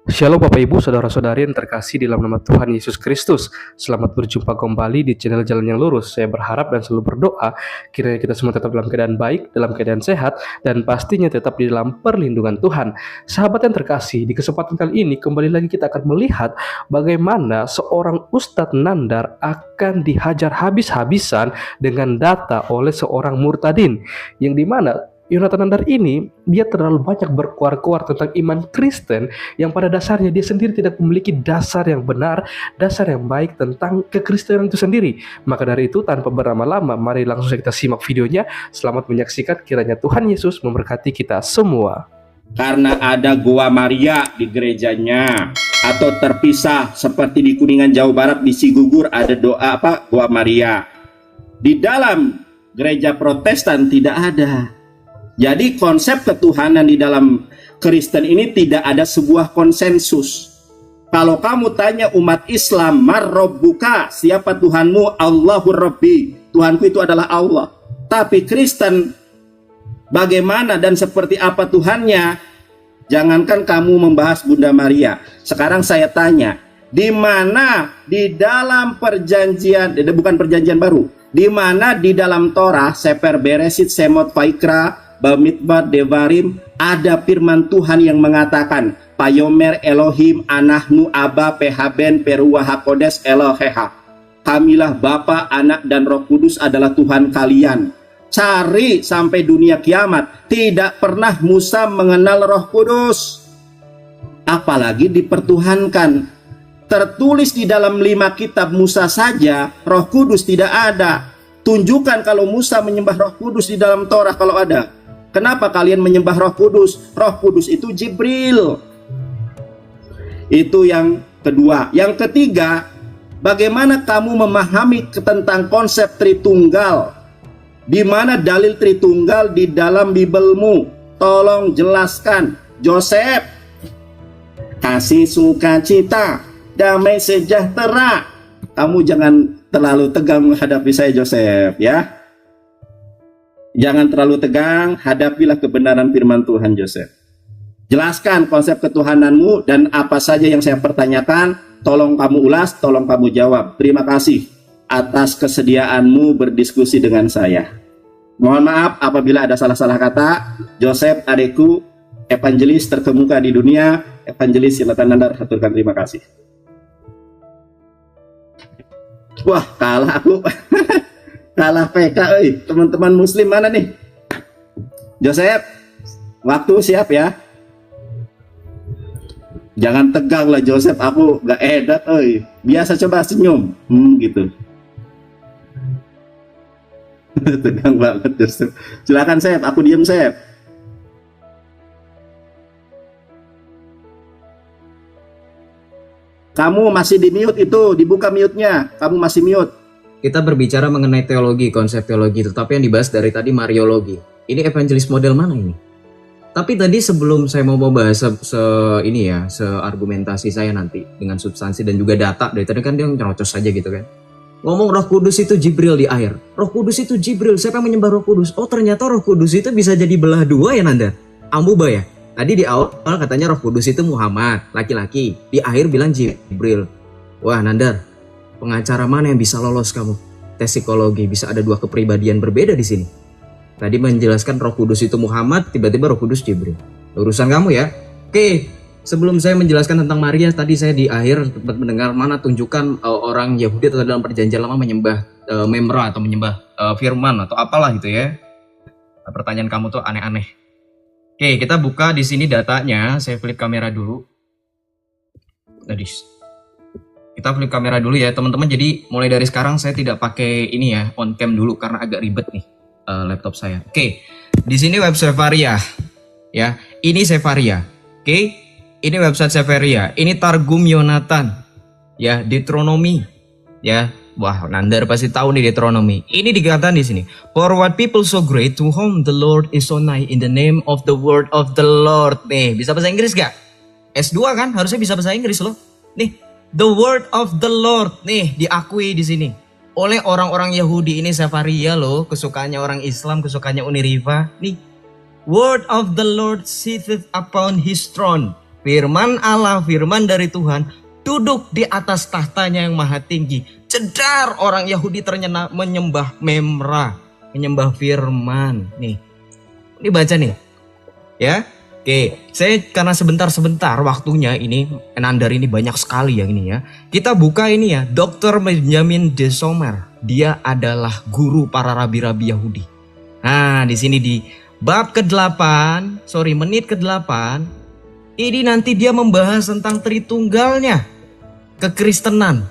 Shalom Bapak Ibu, Saudara-saudari yang terkasih dalam nama Tuhan Yesus Kristus. Selamat berjumpa kembali di channel Jalan yang Lurus. Saya berharap dan selalu berdoa kiranya kita semua tetap dalam keadaan baik, dalam keadaan sehat, dan pastinya tetap di dalam perlindungan Tuhan. Sahabat yang terkasih, di kesempatan kali ini kembali lagi kita akan melihat bagaimana seorang Ustadz Nandar akan dihajar habis-habisan dengan data oleh seorang murtadin, yang dimana Yonatan Nandar ini, dia terlalu banyak berkuar-kuar tentang iman Kristen yang pada dasarnya dia sendiri tidak memiliki dasar yang benar, dasar yang baik tentang kekristenan itu sendiri. Maka dari itu, tanpa berlama-lama, mari langsung saja kita simak videonya. Selamat menyaksikan, kiranya Tuhan Yesus memberkati kita semua. Karena ada Goa Maria di gerejanya, atau terpisah seperti di Kuningan Jawa Barat di Cigugur ada doa Goa Maria. Di dalam gereja Protestan tidak ada. Jadi konsep ketuhanan di dalam Kristen ini tidak ada sebuah konsensus. Kalau kamu tanya umat Islam, Marrobbuka, siapa Tuhanmu? Allahur Rabbi, Tuhanku itu adalah Allah. Tapi Kristen, bagaimana dan seperti apa Tuhannya? Jangankan kamu membahas Bunda Maria. Sekarang saya tanya, di mana di dalam perjanjian, bukan perjanjian baru, di mana di dalam Torah, Sefer Beresit, Semot Vaikra, Bamidbar, Devarim, ada firman Tuhan yang mengatakan, Payomer Elohim anahnu Aba Pehaben Peruah Hakodes Eloheha. Kamilah Bapa, Anak, dan Roh Kudus adalah Tuhan kalian. Cari sampai dunia kiamat, tidak pernah Musa mengenal Roh Kudus, apalagi dipertuhankan. Tertulis di dalam 5 kitab Musa saja, Roh Kudus tidak ada. Tunjukkan kalau Musa menyembah Roh Kudus di dalam Torah kalau ada. Kenapa kalian menyembah Roh Kudus? Roh Kudus itu Jibril. Itu yang kedua. Yang ketiga, bagaimana kamu memahami tentang konsep Tritunggal? Di mana dalil Tritunggal di dalam Bibelmu? Tolong jelaskan. Joseph, kasih sukacita, damai sejahtera. Kamu jangan terlalu tegang menghadapi saya, Joseph, ya. Jangan terlalu tegang, hadapilah kebenaran firman Tuhan, Joseph. Jelaskan konsep ketuhananmu dan apa saja yang saya pertanyakan, tolong kamu ulas, tolong kamu jawab. Terima kasih atas kesediaanmu berdiskusi dengan saya. Mohon maaf apabila ada salah-salah kata. Joseph adekku, evangelis terkemuka di dunia, evangelis Yonatan Nandar, haturkan terima kasih. Wah, kalah aku. Kalah PK, teman-teman muslim mana nih? Joseph, waktu siap ya. Jangan tegang lah Joseph, aku gak edat, biasa coba senyum, gitu. Tegang banget Joseph. Silakan Sep, aku diem Sep. Kamu masih di mute itu, dibuka mute-nya. Kamu masih mute. Kita berbicara mengenai teologi, konsep teologi, tetapi yang dibahas dari tadi Mariologi. Ini evangelis model mana ini? Tapi tadi sebelum saya mau bahas seargumentasi saya nanti dengan substansi dan juga data, dari tadi kan dia nyerocos saja gitu kan. Ngomong Roh Kudus itu Jibril di akhir. Roh Kudus itu Jibril, siapa yang menyembah Roh Kudus? Oh ternyata Roh Kudus itu bisa jadi belah dua ya Nanda? Amuba ya? Tadi di awal katanya Roh Kudus itu Muhammad, laki-laki. Di akhir bilang Jibril. Wah Nandar, pengacara mana yang bisa lolos kamu? Tes psikologi, bisa ada 2 kepribadian berbeda di sini. Tadi menjelaskan Roh Kudus itu Muhammad, tiba-tiba Roh Kudus Jibril. Urusan kamu ya. Oke, sebelum saya menjelaskan tentang Maria, tadi saya di akhir sempat mendengar mana tunjukkan orang Yahudi atau dalam perjanjian lama menyembah Memra atau menyembah Firman atau apalah gitu ya. Pertanyaan kamu tuh aneh-aneh. Oke, kita buka di sini datanya. Saya flip kamera dulu. Tadi kita flip kamera dulu ya teman-teman. Jadi mulai dari sekarang saya tidak pakai ini ya, on cam dulu karena agak ribet nih laptop saya. Oke, di sini web Sefaria ya. Ini Sefaria. Oke, ini website Sefaria. Ini Targum Yonatan ya, Deuteronomy ya. Wah, Nandar pasti tahu nih Deuteronomy. Ini dikatakan di sini. For what people so great to whom the Lord is so nigh in the name of the word of the Lord. Nih, bisa bahasa Inggris gak? S2 kan harusnya bisa bahasa Inggris loh. Nih, the word of the Lord nih diakui di sini oleh orang-orang Yahudi. Ini Sefaria loh, kesukaannya orang Islam, kesukaannya Uniriva. Nih, word of the Lord sitteth upon his throne firman Allah, firman dari Tuhan, duduk di atas tahtanya yang maha tinggi. Cedar orang Yahudi ternyata menyembah Memra, menyembah firman. Nih, ini baca nih, ya. Oke, saya karena sebentar waktunya ini, Nandar ini banyak sekali yang ini ya. Kita buka ini ya, Dr. Benjamin de Sommer. Dia adalah guru para rabi-rabi Yahudi. Nah, di sini di bab ke-8, menit ke-8, ini nanti dia membahas tentang Tritunggalnya kekristenan.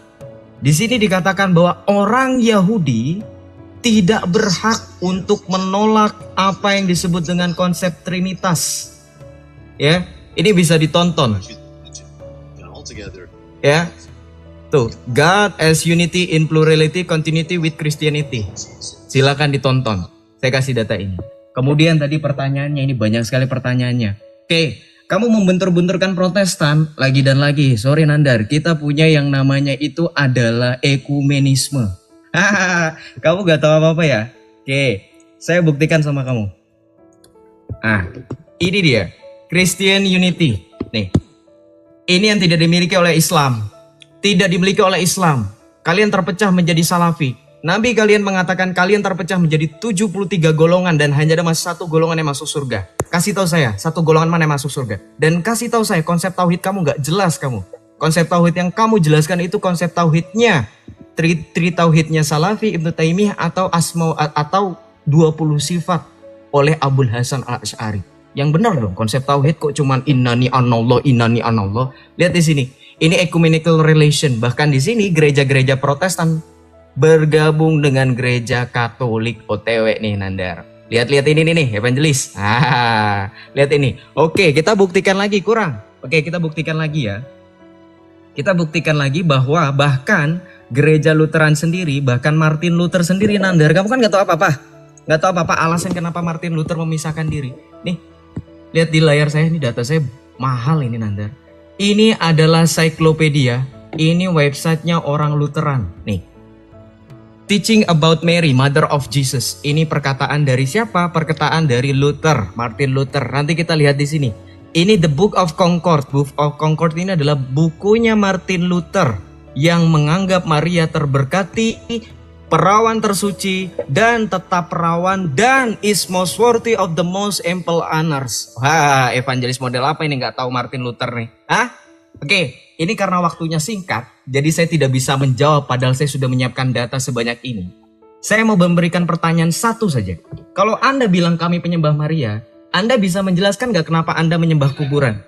Di sini dikatakan bahwa orang Yahudi tidak berhak untuk menolak apa yang disebut dengan konsep Trinitas. Ya, ini bisa ditonton. Ya, tuh, God as unity in plurality, continuity with Christianity. Silakan ditonton. Saya kasih data ini. Kemudian tadi pertanyaannya, ini banyak sekali pertanyaannya. Oke, kamu membentur-benturkan Protestan lagi dan lagi. Sorry Nandar, kita punya yang namanya itu adalah ekumenisme. Kamu gak tahu apa-apa ya? Oke, saya buktikan sama kamu. Ini dia. Christian Unity. Nih. Ini yang tidak dimiliki oleh Islam. Tidak dimiliki oleh Islam. Kalian terpecah menjadi Salafi. Nabi kalian mengatakan kalian terpecah menjadi 73 golongan dan hanya ada satu golongan yang masuk surga. Kasih tahu saya, satu golongan mana yang masuk surga. Dan kasih tahu saya, konsep tauhid kamu gak jelas kamu. Konsep tauhid yang kamu jelaskan itu konsep tauhidnya. Tri tauhidnya Salafi, Ibnu Taimiyah atau atau 20 sifat oleh Abul Hasan Al-Asy'ari. Yang benar dong, konsep tauhid kok cuman innani anallah, innani anallah. Lihat di sini, ini ecumenical relation. Bahkan di sini gereja-gereja Protestan bergabung dengan gereja Katolik OTW nih Nandar. Lihat ini nih, evangelis. Lihat ini. Oke, kita buktikan lagi kurang. Oke, kita buktikan lagi ya. Kita buktikan lagi bahwa bahkan gereja Lutheran sendiri, bahkan Martin Luther sendiri Nandar. Kamu kan gak tahu apa-apa. Gak tahu apa-apa alasan kenapa Martin Luther memisahkan diri. Nih. Lihat di layar saya, ini data saya mahal ini Nandar. Ini adalah Cyclopedia. Ini websitenya orang Lutheran. Nih. Teaching about Mary, Mother of Jesus. Ini perkataan dari siapa? Perkataan dari Luther, Martin Luther. Nanti kita lihat di sini. Ini The Book of Concord. Book of Concord ini adalah bukunya Martin Luther yang menganggap Maria terberkati, perawan tersuci, dan tetap perawan, dan is most worthy of the most ample honors. Wah, evangelis model apa ini? Nggak tahu Martin Luther nih. Oke, ini karena waktunya singkat, jadi saya tidak bisa menjawab padahal saya sudah menyiapkan data sebanyak ini. Saya mau memberikan pertanyaan satu saja. Kalau Anda bilang kami penyembah Maria, Anda bisa menjelaskan nggak kenapa Anda menyembah kuburan?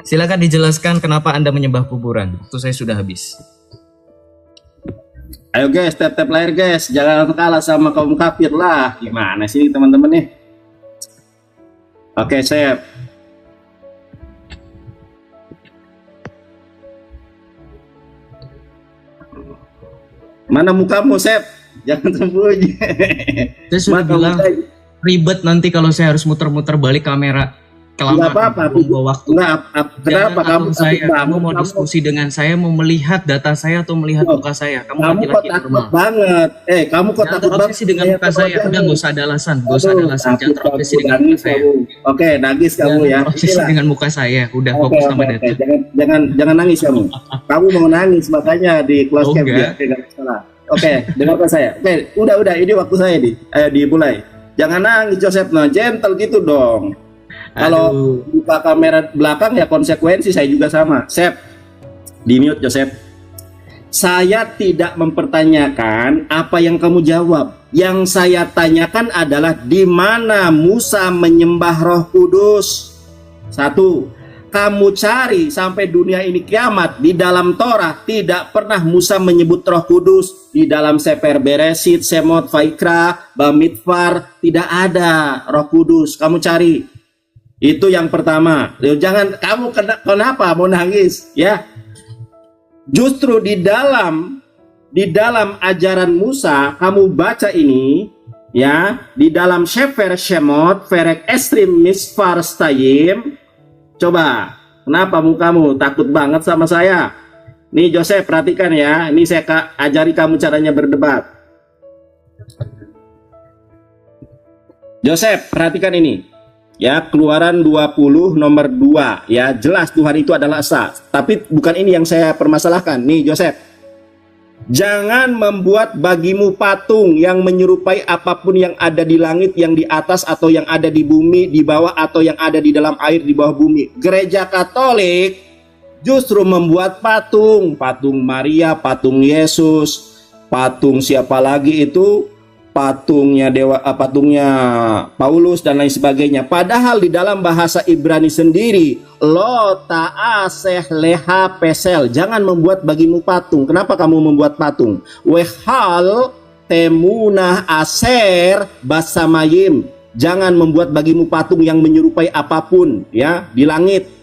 Silakan dijelaskan kenapa Anda menyembah kuburan. Waktu saya sudah habis. Ayo guys, tap-tap layar guys, jangan kalah sama kaum kafir lah. Gimana sih teman-teman nih? Oke, saya mana mukamu, Sep? Jangan sembunyi. Saya sudah bilang ribet nanti kalau saya harus muter-muter balik kamera. Enggak apa-apa, bawa waktu. Kenapa kamu kamu mau diskusi dengan saya, mau melihat data saya atau melihat muka saya? Kamu kok takut banget. Kamu kok takut banget dengan muka saya? Udah nggak usah ada alasan, jangan terobsesi dengan muka saya. Oke, nangis kamu ya. Terobsesi dengan muka saya, udah fokus sama data. Jangan nangis kamu. Kamu mau nangis makanya di close cap ya. Enggak salah. Oke, dengarkan saya. Oke, udah ini waktu saya dimulai. Jangan nangis Joseph, gentle gitu dong. Kalau buka kamera belakang ya konsekuensi, saya juga sama. Sep, di mute Joseph. Saya tidak mempertanyakan apa yang kamu jawab. Yang saya tanyakan adalah di mana Musa menyembah Roh Kudus. Satu, kamu cari sampai dunia ini kiamat di dalam Torah tidak pernah Musa menyebut Roh Kudus. Di dalam Sefer Beresit, Semot, Vaikra, Bamidbar tidak ada Roh Kudus. Kamu cari. Itu yang pertama. Jangan kamu kenapa mau nangis ya? Justru di dalam ajaran Musa kamu baca ini ya, di dalam Sefer Shemot, Ferek Estrim Misfar Stayim. Coba, kenapa mukamu takut banget sama saya? Nih Joseph, perhatikan ya. Ini saya ajari kamu caranya berdebat. Joseph, perhatikan ini. Ya, Keluaran 20 nomor 2. Ya, jelas Tuhan itu adalah esa. Tapi bukan ini yang saya permasalahkan. Nih Joseph. Jangan membuat bagimu patung yang menyerupai apapun yang ada di langit, yang di atas, atau yang ada di bumi, di bawah, atau yang ada di dalam air, di bawah bumi. Gereja Katolik justru membuat patung Maria, patung Yesus, patung siapa lagi itu, patungnya patungnya Paulus dan lain sebagainya. Padahal di dalam bahasa Ibrani sendiri, lo ta'aseh leha pesel, jangan membuat bagimu patung. Kenapa kamu membuat patung? Wehal temunah aser basamayim, jangan membuat bagimu patung yang menyerupai apapun ya di langit.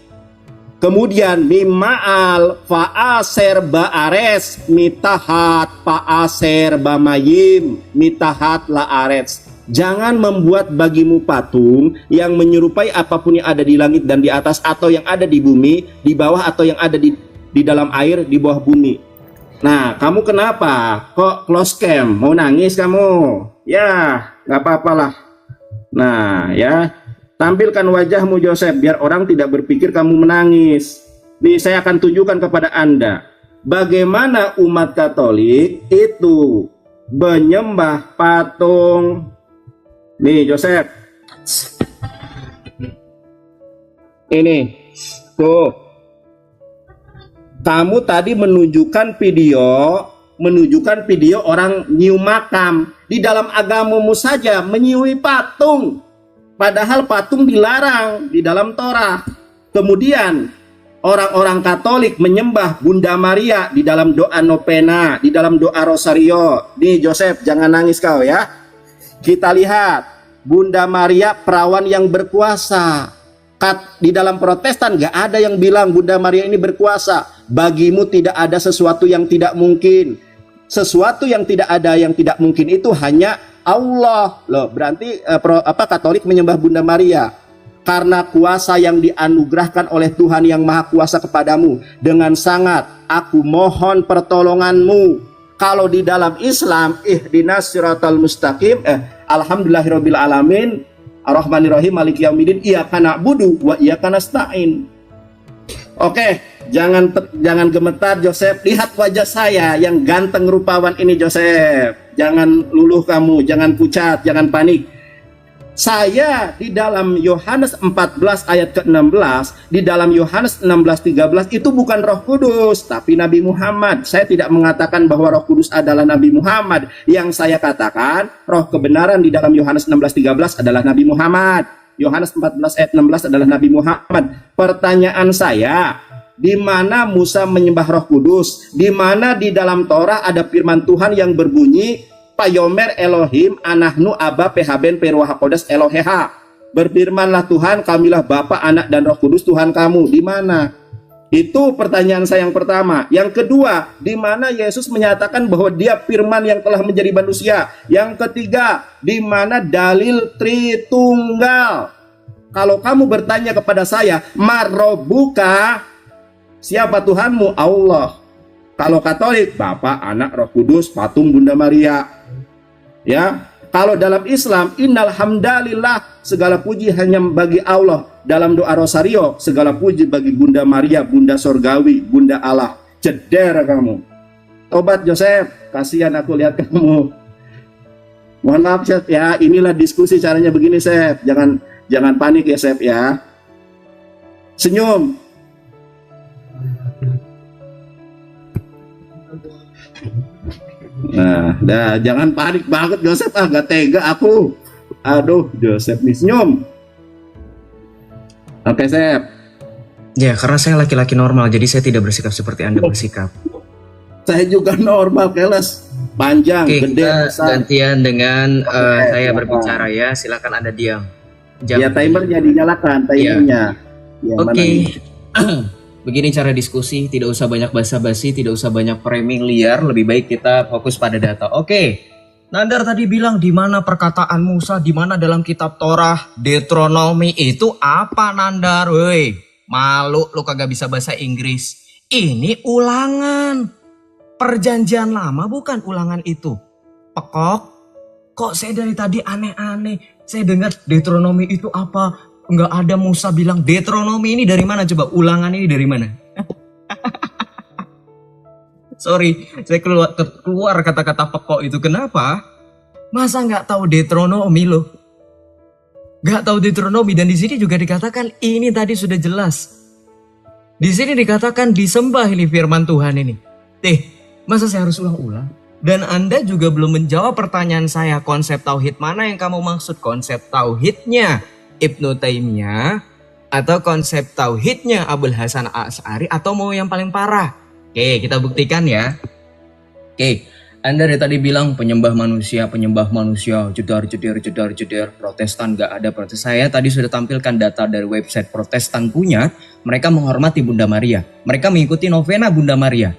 Kemudian mima'al fa'aser ba'ares mitahat fa'aser bamayim mitahat la'ares. Jangan membuat bagimu patung yang menyerupai apapun yang ada di langit dan di atas, atau yang ada di bumi, di bawah, atau yang ada di dalam air, di bawah bumi. Nah, kamu kenapa? Kok close cam? Mau nangis kamu? Ya, nggak apa-apalah. Nah, ya. Tampilkan wajahmu Joseph, biar orang tidak berpikir kamu menangis. Nih saya akan tunjukkan kepada Anda bagaimana umat Katolik itu menyembah patung. Nih Joseph, ini tuh, kamu tadi menunjukkan video orang nyium makam. Di dalam agamamu saja menyiui patung, padahal patung dilarang di dalam Torah. Kemudian orang-orang Katolik menyembah Bunda Maria di dalam doa novena, di dalam doa rosario. Nih Joseph, jangan nangis kau ya. Kita lihat Bunda Maria perawan yang berkuasa. Di dalam Protestan gak ada yang bilang Bunda Maria ini berkuasa. Bagimu tidak ada sesuatu yang tidak mungkin. Sesuatu yang tidak ada yang tidak mungkin itu hanya Allah. Loh, berarti Katolik menyembah Bunda Maria karena kuasa yang dianugerahkan oleh Tuhan yang Maha Kuasa kepadamu. Dengan sangat aku mohon pertolonganmu. Kalau di dalam Islam, ihdinas siratal mustaqim, alhamdulillahirabbil alamin, arrahmanirrahim, maliki yaumiddin, iyyaka na'budu wa iyyaka nasta'in. Oke, jangan gemetar Joseph. Lihat wajah saya yang ganteng rupawan ini Joseph. Jangan luluh kamu, jangan pucat, jangan panik. Saya di dalam Yohanes 14 ayat ke-16, di dalam Yohanes 16:13 itu bukan Roh Kudus, tapi Nabi Muhammad. Saya tidak mengatakan bahwa Roh Kudus adalah Nabi Muhammad. Yang saya katakan, roh kebenaran di dalam Yohanes 16:13 adalah Nabi Muhammad. Yohanes 14 ayat 16 adalah Nabi Muhammad. Pertanyaan saya, di mana Musa menyembah Roh Kudus? Di mana di dalam Torah ada firman Tuhan yang berbunyi Payomer Elohim anahnu Aba Pehaben Peruah Kodes Eloheha. Berfirmanlah Tuhan, kamilah Bapa, Anak dan Roh Kudus Tuhan kamu. Di mana? Itu pertanyaan saya yang pertama. Yang kedua, di mana Yesus menyatakan bahwa Dia firman yang telah menjadi manusia? Yang ketiga, di mana dalil Tritunggal? Kalau kamu bertanya kepada saya, Marobuka, siapa Tuhanmu? Allah. Kalau Katolik, Bapa, Anak, Roh Kudus, patung Bunda Maria. Ya, kalau dalam Islam, innal hamdalillah, segala puji hanya bagi Allah. Dalam doa rosario, segala puji bagi Bunda Maria, Bunda Sorgawi, Bunda Allah. Ceder kamu. Tobat Joseph, kasihan aku lihat kamu. Mohon maaf Chef ya, inilah diskusi caranya begini Chef. Jangan panik ya Chef ya. Senyum. Nah, jangan panik banget Joseph, gak tega aku. Aduh, Joseph nih senyum. Oke, Chef. Ya, karena saya laki-laki normal, jadi saya tidak bersikap seperti Anda bersikap. Saya juga normal, keles. Panjang, Oke, gede, kita besar. gantian dengan saya berbicara ya. Silakan Anda diam. Ya, timernya dinyalakan, timernya. Ya, Oke. Begini cara diskusi, tidak usah banyak basa-basi, tidak usah banyak framing liar, lebih baik kita fokus pada data. Oke. Nandar tadi bilang di mana perkataan Musa, di mana dalam kitab Torah, Deuteronomi itu apa Nandar? Woi, malu lu kagak bisa bahasa Inggris. Ini ulangan. Perjanjian lama bukan ulangan itu. Pekok, kok saya dari tadi aneh-aneh. Saya dengar Deuteronomi itu apa? Nggak ada Musa bilang Deuteronomi ini dari mana coba? Ulangan ini dari mana? Sorry, saya keluar kata-kata pekok itu. Kenapa? Masa nggak tahu Deuteronomi loh? Nggak tahu Deuteronomi, dan di sini juga dikatakan ini tadi sudah jelas. Di sini dikatakan disembah ini firman Tuhan ini. Masa saya harus ulang-ulang? Dan Anda juga belum menjawab pertanyaan saya, konsep tauhid mana yang kamu maksud? Konsep tauhidnya Ibnu Taimiyah atau konsep tauhidnya Abul Hasan Asy'ari, atau mau yang paling parah? Oke, kita buktikan ya. Oke, Anda dari tadi bilang penyembah manusia, jedar, Protestan gak ada protes. Saya tadi sudah tampilkan data dari website Protestan punya, mereka menghormati Bunda Maria. Mereka mengikuti novena Bunda Maria.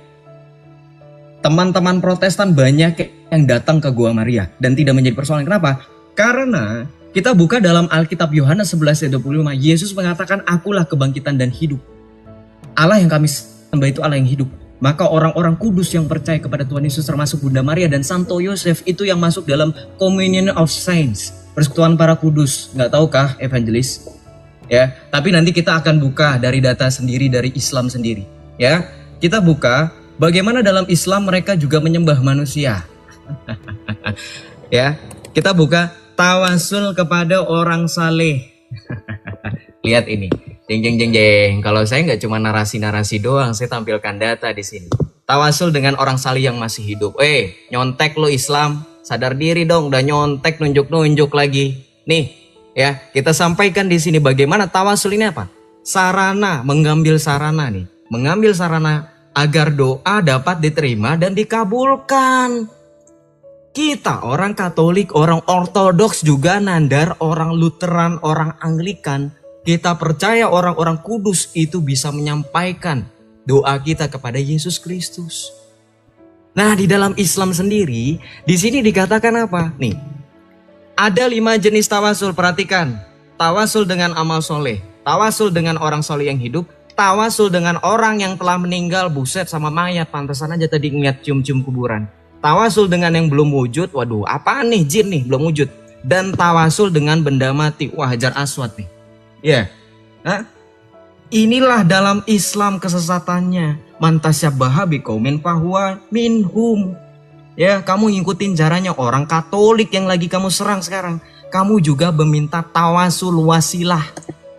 Teman-teman Protestan banyak yang datang ke Gua Maria dan tidak menjadi persoalan. Kenapa? Karena kita buka dalam Alkitab Yohanes 11:25, Yesus mengatakan, akulah kebangkitan dan hidup. Allah yang kami sembah itu Allah yang hidup. Maka orang-orang kudus yang percaya kepada Tuhan Yesus termasuk Bunda Maria dan Santo Yosef itu yang masuk dalam Communion of Saints, persekutuan para kudus. Nggak tahukah evangelis? Ya, tapi nanti kita akan buka dari data sendiri dari Islam sendiri. Ya, kita buka bagaimana dalam Islam mereka juga menyembah manusia. Ya, kita buka tawasul kepada orang saleh. Lihat ini. Jeng. Kalau saya nggak cuma narasi-narasi doang, saya tampilkan data di sini. Tawasul dengan orang saleh yang masih hidup. Nyontek lo Islam, sadar diri dong, udah nyontek nunjuk-nunjuk lagi. Nih, ya, kita sampaikan di sini bagaimana tawasul ini apa? Sarana, mengambil sarana nih. Mengambil sarana agar doa dapat diterima dan dikabulkan. Kita orang Katolik, orang Ortodoks juga nandar, orang Lutheran, orang Anglikan. Kita percaya orang-orang kudus itu bisa menyampaikan doa kita kepada Yesus Kristus. Nah, di dalam Islam sendiri, di sini dikatakan apa? Nih, ada 5 jenis tawasul, perhatikan. Tawasul dengan amal soleh, tawasul dengan orang soleh yang hidup, tawasul dengan orang yang telah meninggal, buset sama mayat, pantesan aja tadi ngeliat cium-cium kuburan. Tawasul dengan yang belum wujud, waduh apaan nih, jin nih, belum wujud. Dan tawasul dengan benda mati, wah Hajar Aswad nih. Ya, inilah dalam Islam kesesatannya. Mantasyabaha biqaumin fahuwa minhum. Ya, kamu ngikutin caranya orang Katolik yang lagi kamu serang sekarang. Kamu juga meminta tawasul wasilah.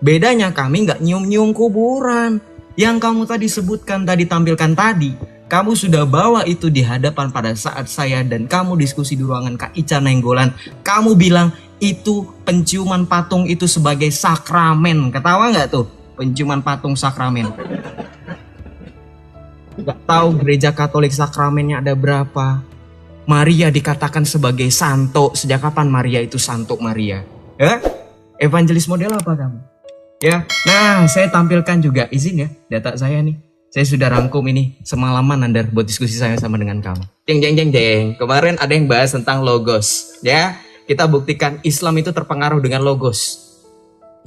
Bedanya kami nggak nyium-nyium kuburan. Yang kamu tadi sebutkan, tadi tampilkan tadi. Kamu sudah bawa itu di hadapan pada saat saya dan kamu diskusi di ruangan Kak Ica Nenggolan. Kamu bilang itu penciuman patung itu sebagai sakramen. Ketawa nggak tuh? Penciuman patung sakramen. Nggak tahu gereja Katolik sakramennya ada berapa. Maria dikatakan sebagai santo. Sejak kapan Maria itu santo Maria? Ya? Evangelis model apa kamu? Ya. Nah, saya tampilkan juga, izin ya data saya nih. Saya sudah rangkum ini semalaman Nandar buat diskusi saya sama dengan kamu. Jeng. Kemarin ada yang bahas tentang logos. Ya, kita buktikan Islam itu terpengaruh dengan logos.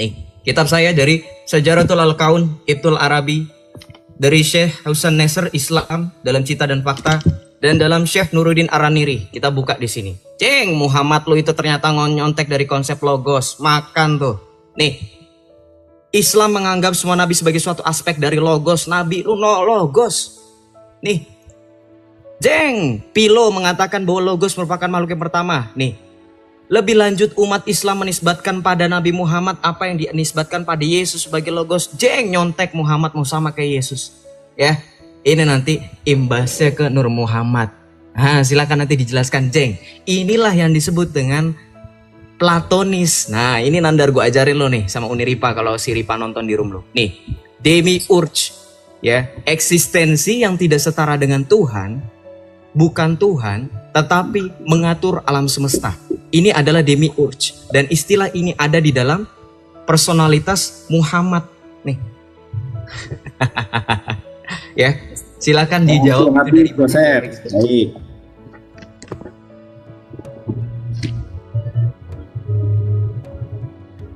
Nih, kitab saya dari Syajaratul Al-Kaun Ibtul Arabi, dari Syekh Husain Nasr Islam dalam Cita dan Fakta, dan dalam Syekh Nuruddin Araniri. Kita buka di sini. Muhammad lu itu ternyata nyontek dari konsep logos. Makan tuh. Nih, Islam menganggap semua nabi sebagai suatu aspek dari logos. Nabi lu no logos. Nih. Pilo mengatakan bahwa logos merupakan makhluk yang pertama. Nih. Lebih lanjut umat Islam menisbatkan pada Nabi Muhammad apa yang dinisbatkan pada Yesus sebagai logos. Nyontek Muhammad mau sama kayak Yesus. Ya. Ini nanti imbasnya ke Nur Muhammad. Silakan nanti dijelaskan, Inilah yang disebut dengan Platonis. Nah, ini Nandar gue ajarin lo nih sama Uni Ripa kalau si Ripa nonton di room lo. Nih, demiurge, ya, eksistensi yang tidak setara dengan Tuhan, bukan Tuhan, tetapi mengatur alam semesta. Ini adalah demiurge dan istilah ini ada di dalam personalitas Muhammad. Nih, ya, silakan dijawab. Baik.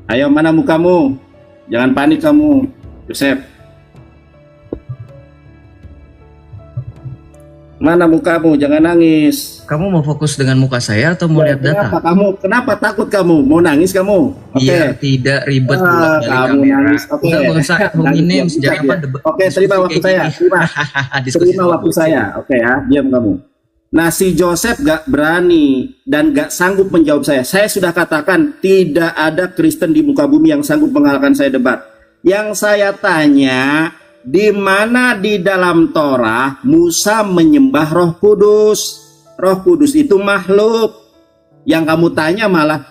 Ayo, mana mukamu? Jangan panik kamu, Yosef. Mana mukamu? Jangan nangis. Kamu mau fokus dengan muka saya atau mau lihat data? Kenapa takut kamu? Mau nangis kamu? Biar tidak ribet bulat balik kamu kamera. nangis. Oke. Enggak usah ngomongin sejak kapan Oke, terima waktu saya. Terima waktu saya. Oke ya, diam kamu. Nah, si Joseph gak berani dan gak sanggup menjawab saya. Saya sudah katakan tidak ada Kristen di muka bumi yang sanggup mengalahkan saya debat. Yang saya tanya, di mana di dalam Torah Musa menyembah Roh Kudus? Roh Kudus itu makhluk. Yang kamu tanya malah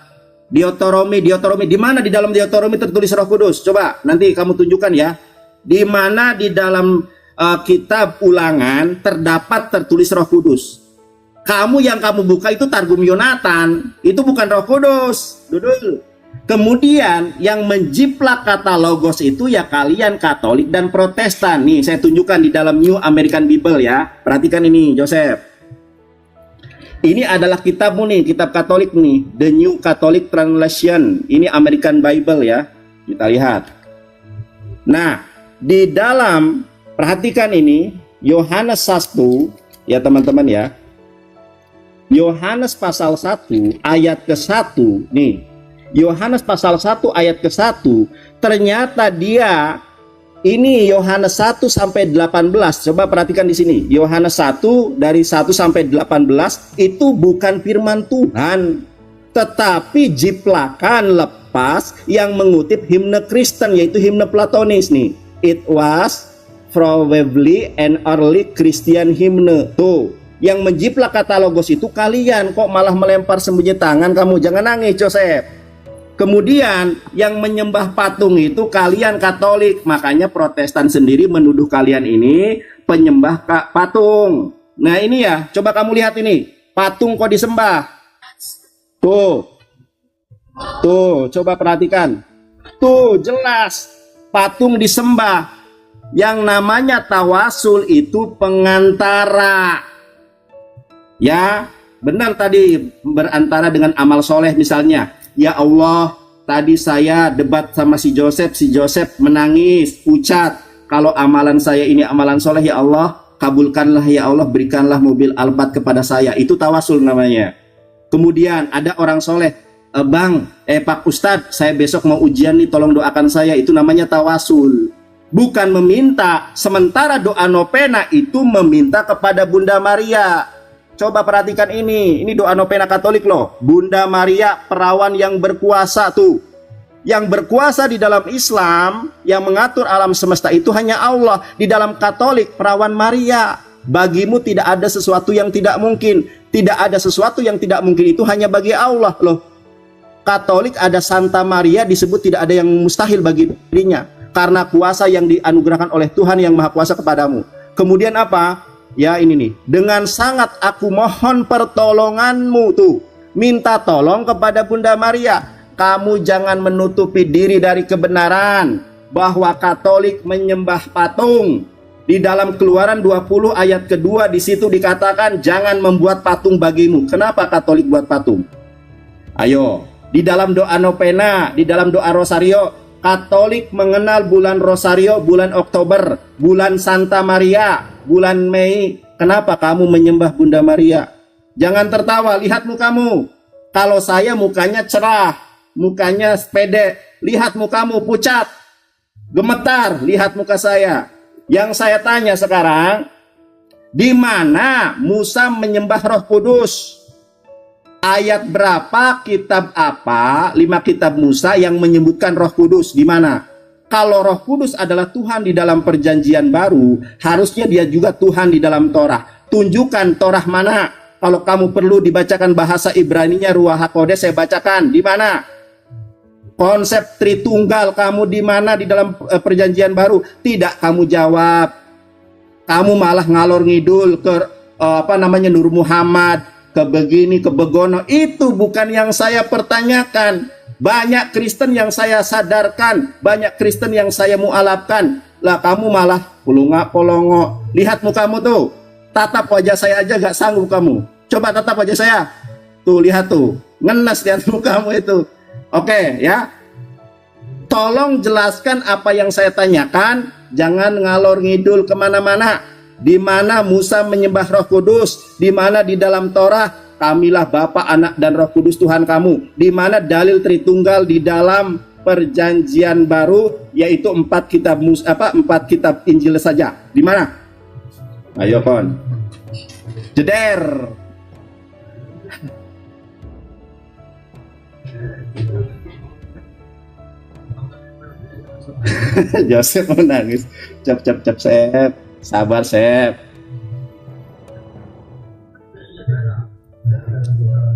Deuteronomi. Di mana di dalam Deuteronomi tertulis Roh Kudus? Coba nanti kamu tunjukkan ya. Di mana di dalam kitab Ulangan tertulis Roh Kudus? Yang kamu buka itu Targum Yonatan, itu bukan Roh Kudus. Dudul. Kemudian yang menjiplak kata logos itu ya kalian Katolik dan Protestan. Nih saya tunjukkan di dalam New American Bible ya. Perhatikan ini Joseph. Ini adalah kitabmu nih, kitab Katolik nih, The New Catholic Translation. Ini American Bible ya. Kita lihat. Nah, di dalam perhatikan ini Yohanes 1 ya teman-teman ya. Yohanes pasal 1 ayat ke-1 nih. Yohanes pasal 1 ayat ke-1 ternyata dia ini Yohanes 1 sampai 18. Coba perhatikan di sini. Yohanes 1 dari 1 sampai 18 itu bukan firman Tuhan, tetapi jiplakan lepas yang mengutip himne Kristen yaitu himne Platonis nih. It was probably an early Christian hymn. Tuh. Yang menjiplak kata logos itu kalian, kok malah melempar sembunyi tangan kamu? Jangan nangis Joseph. Kemudian yang menyembah patung itu kalian Katolik, makanya Protestan sendiri menuduh kalian ini penyembah patung. Nah ini ya, coba kamu lihat ini, patung kok disembah. Tuh, coba perhatikan. Tuh jelas patung disembah. Yang namanya tawasul itu pengantara. Ya, benar tadi berantara dengan amal soleh misalnya. Ya Allah, tadi saya debat sama si Joseph menangis, pucat. Kalau amalan saya ini amalan soleh, ya Allah, kabulkanlah ya Allah, berikanlah mobil Alphard kepada saya. Itu tawasul namanya. Kemudian ada orang soleh, Pak Ustadz, saya besok mau ujian nih, tolong doakan saya. Itu namanya tawasul. Bukan meminta, sementara doa novena itu meminta kepada Bunda Maria. Coba perhatikan ini doa novena Katolik loh. Bunda Maria perawan yang berkuasa tuh. Yang berkuasa di dalam Islam, yang mengatur alam semesta itu hanya Allah. Di dalam Katolik perawan Maria. Bagimu tidak ada sesuatu yang tidak mungkin. Tidak ada sesuatu yang tidak mungkin itu hanya bagi Allah loh. Katolik ada Santa Maria disebut tidak ada yang mustahil bagi dirinya. Karena kuasa yang dianugerahkan oleh Tuhan yang Maha Kuasa kepadamu. Kemudian apa? Ya ini nih, dengan sangat aku mohon pertolonganmu tuh. Minta tolong kepada Bunda Maria. Kamu jangan menutupi diri dari kebenaran bahwa Katolik menyembah patung. Di dalam Keluaran 20 ayat kedua di situ dikatakan jangan membuat patung bagimu. Kenapa Katolik buat patung? Ayo, di dalam doa novena, di dalam doa rosario, Katolik mengenal bulan Rosario, bulan Oktober, bulan Santa Maria, bulan Mei. Kenapa kamu menyembah Bunda Maria? Jangan tertawa, lihat mukamu. Kalau saya mukanya cerah, mukanya pede. Lihat mukamu pucat, gemetar, lihat muka saya. Yang saya tanya sekarang, di mana Musa menyembah Roh Kudus? Ayat berapa, kitab apa, 5 kitab Musa yang menyebutkan Roh Kudus di mana? Kalau Roh Kudus adalah Tuhan di dalam perjanjian baru, harusnya dia juga Tuhan di dalam Torah. Tunjukkan Torah mana? Kalau kamu perlu dibacakan bahasa Ibraninya, Ruach HaKodesh, saya bacakan. Di mana? Konsep Tritunggal kamu di mana di dalam perjanjian baru? Tidak kamu jawab. Kamu malah ngalor ngidul ke Nur Muhammad, ke begini, ke begono. Itu bukan yang saya pertanyakan. Banyak Kristen yang saya sadarkan, banyak Kristen yang saya mualafkan. Lah kamu malah polongo. Lihat mukamu tuh. Tatap wajah saya aja gak sanggup kamu. Coba tatap wajah saya. Tuh lihat tuh. Ngenes lihat mukamu itu. Oke ya. Tolong jelaskan apa yang saya tanyakan. Jangan ngalor ngidul kemana-mana. Di mana Musa menyembah Roh Kudus? Di mana di dalam Torah kamilah Bapa, Anak, dan Roh Kudus Tuhan kamu? Di mana dalil Tritunggal di dalam Perjanjian Baru, yaitu 4 kitab Injil saja? Di mana? Ayo kon. Jeder. Joseph menangis. Cap, Sep. Sabar, Sep.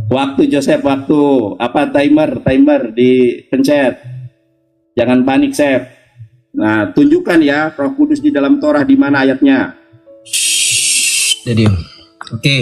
Waktu, Joseph, waktu. Apa timer dipencet. Jangan panik, Sep. Nah, tunjukkan ya Roh Kudus di dalam Torah di mana ayatnya. Jadi, oke,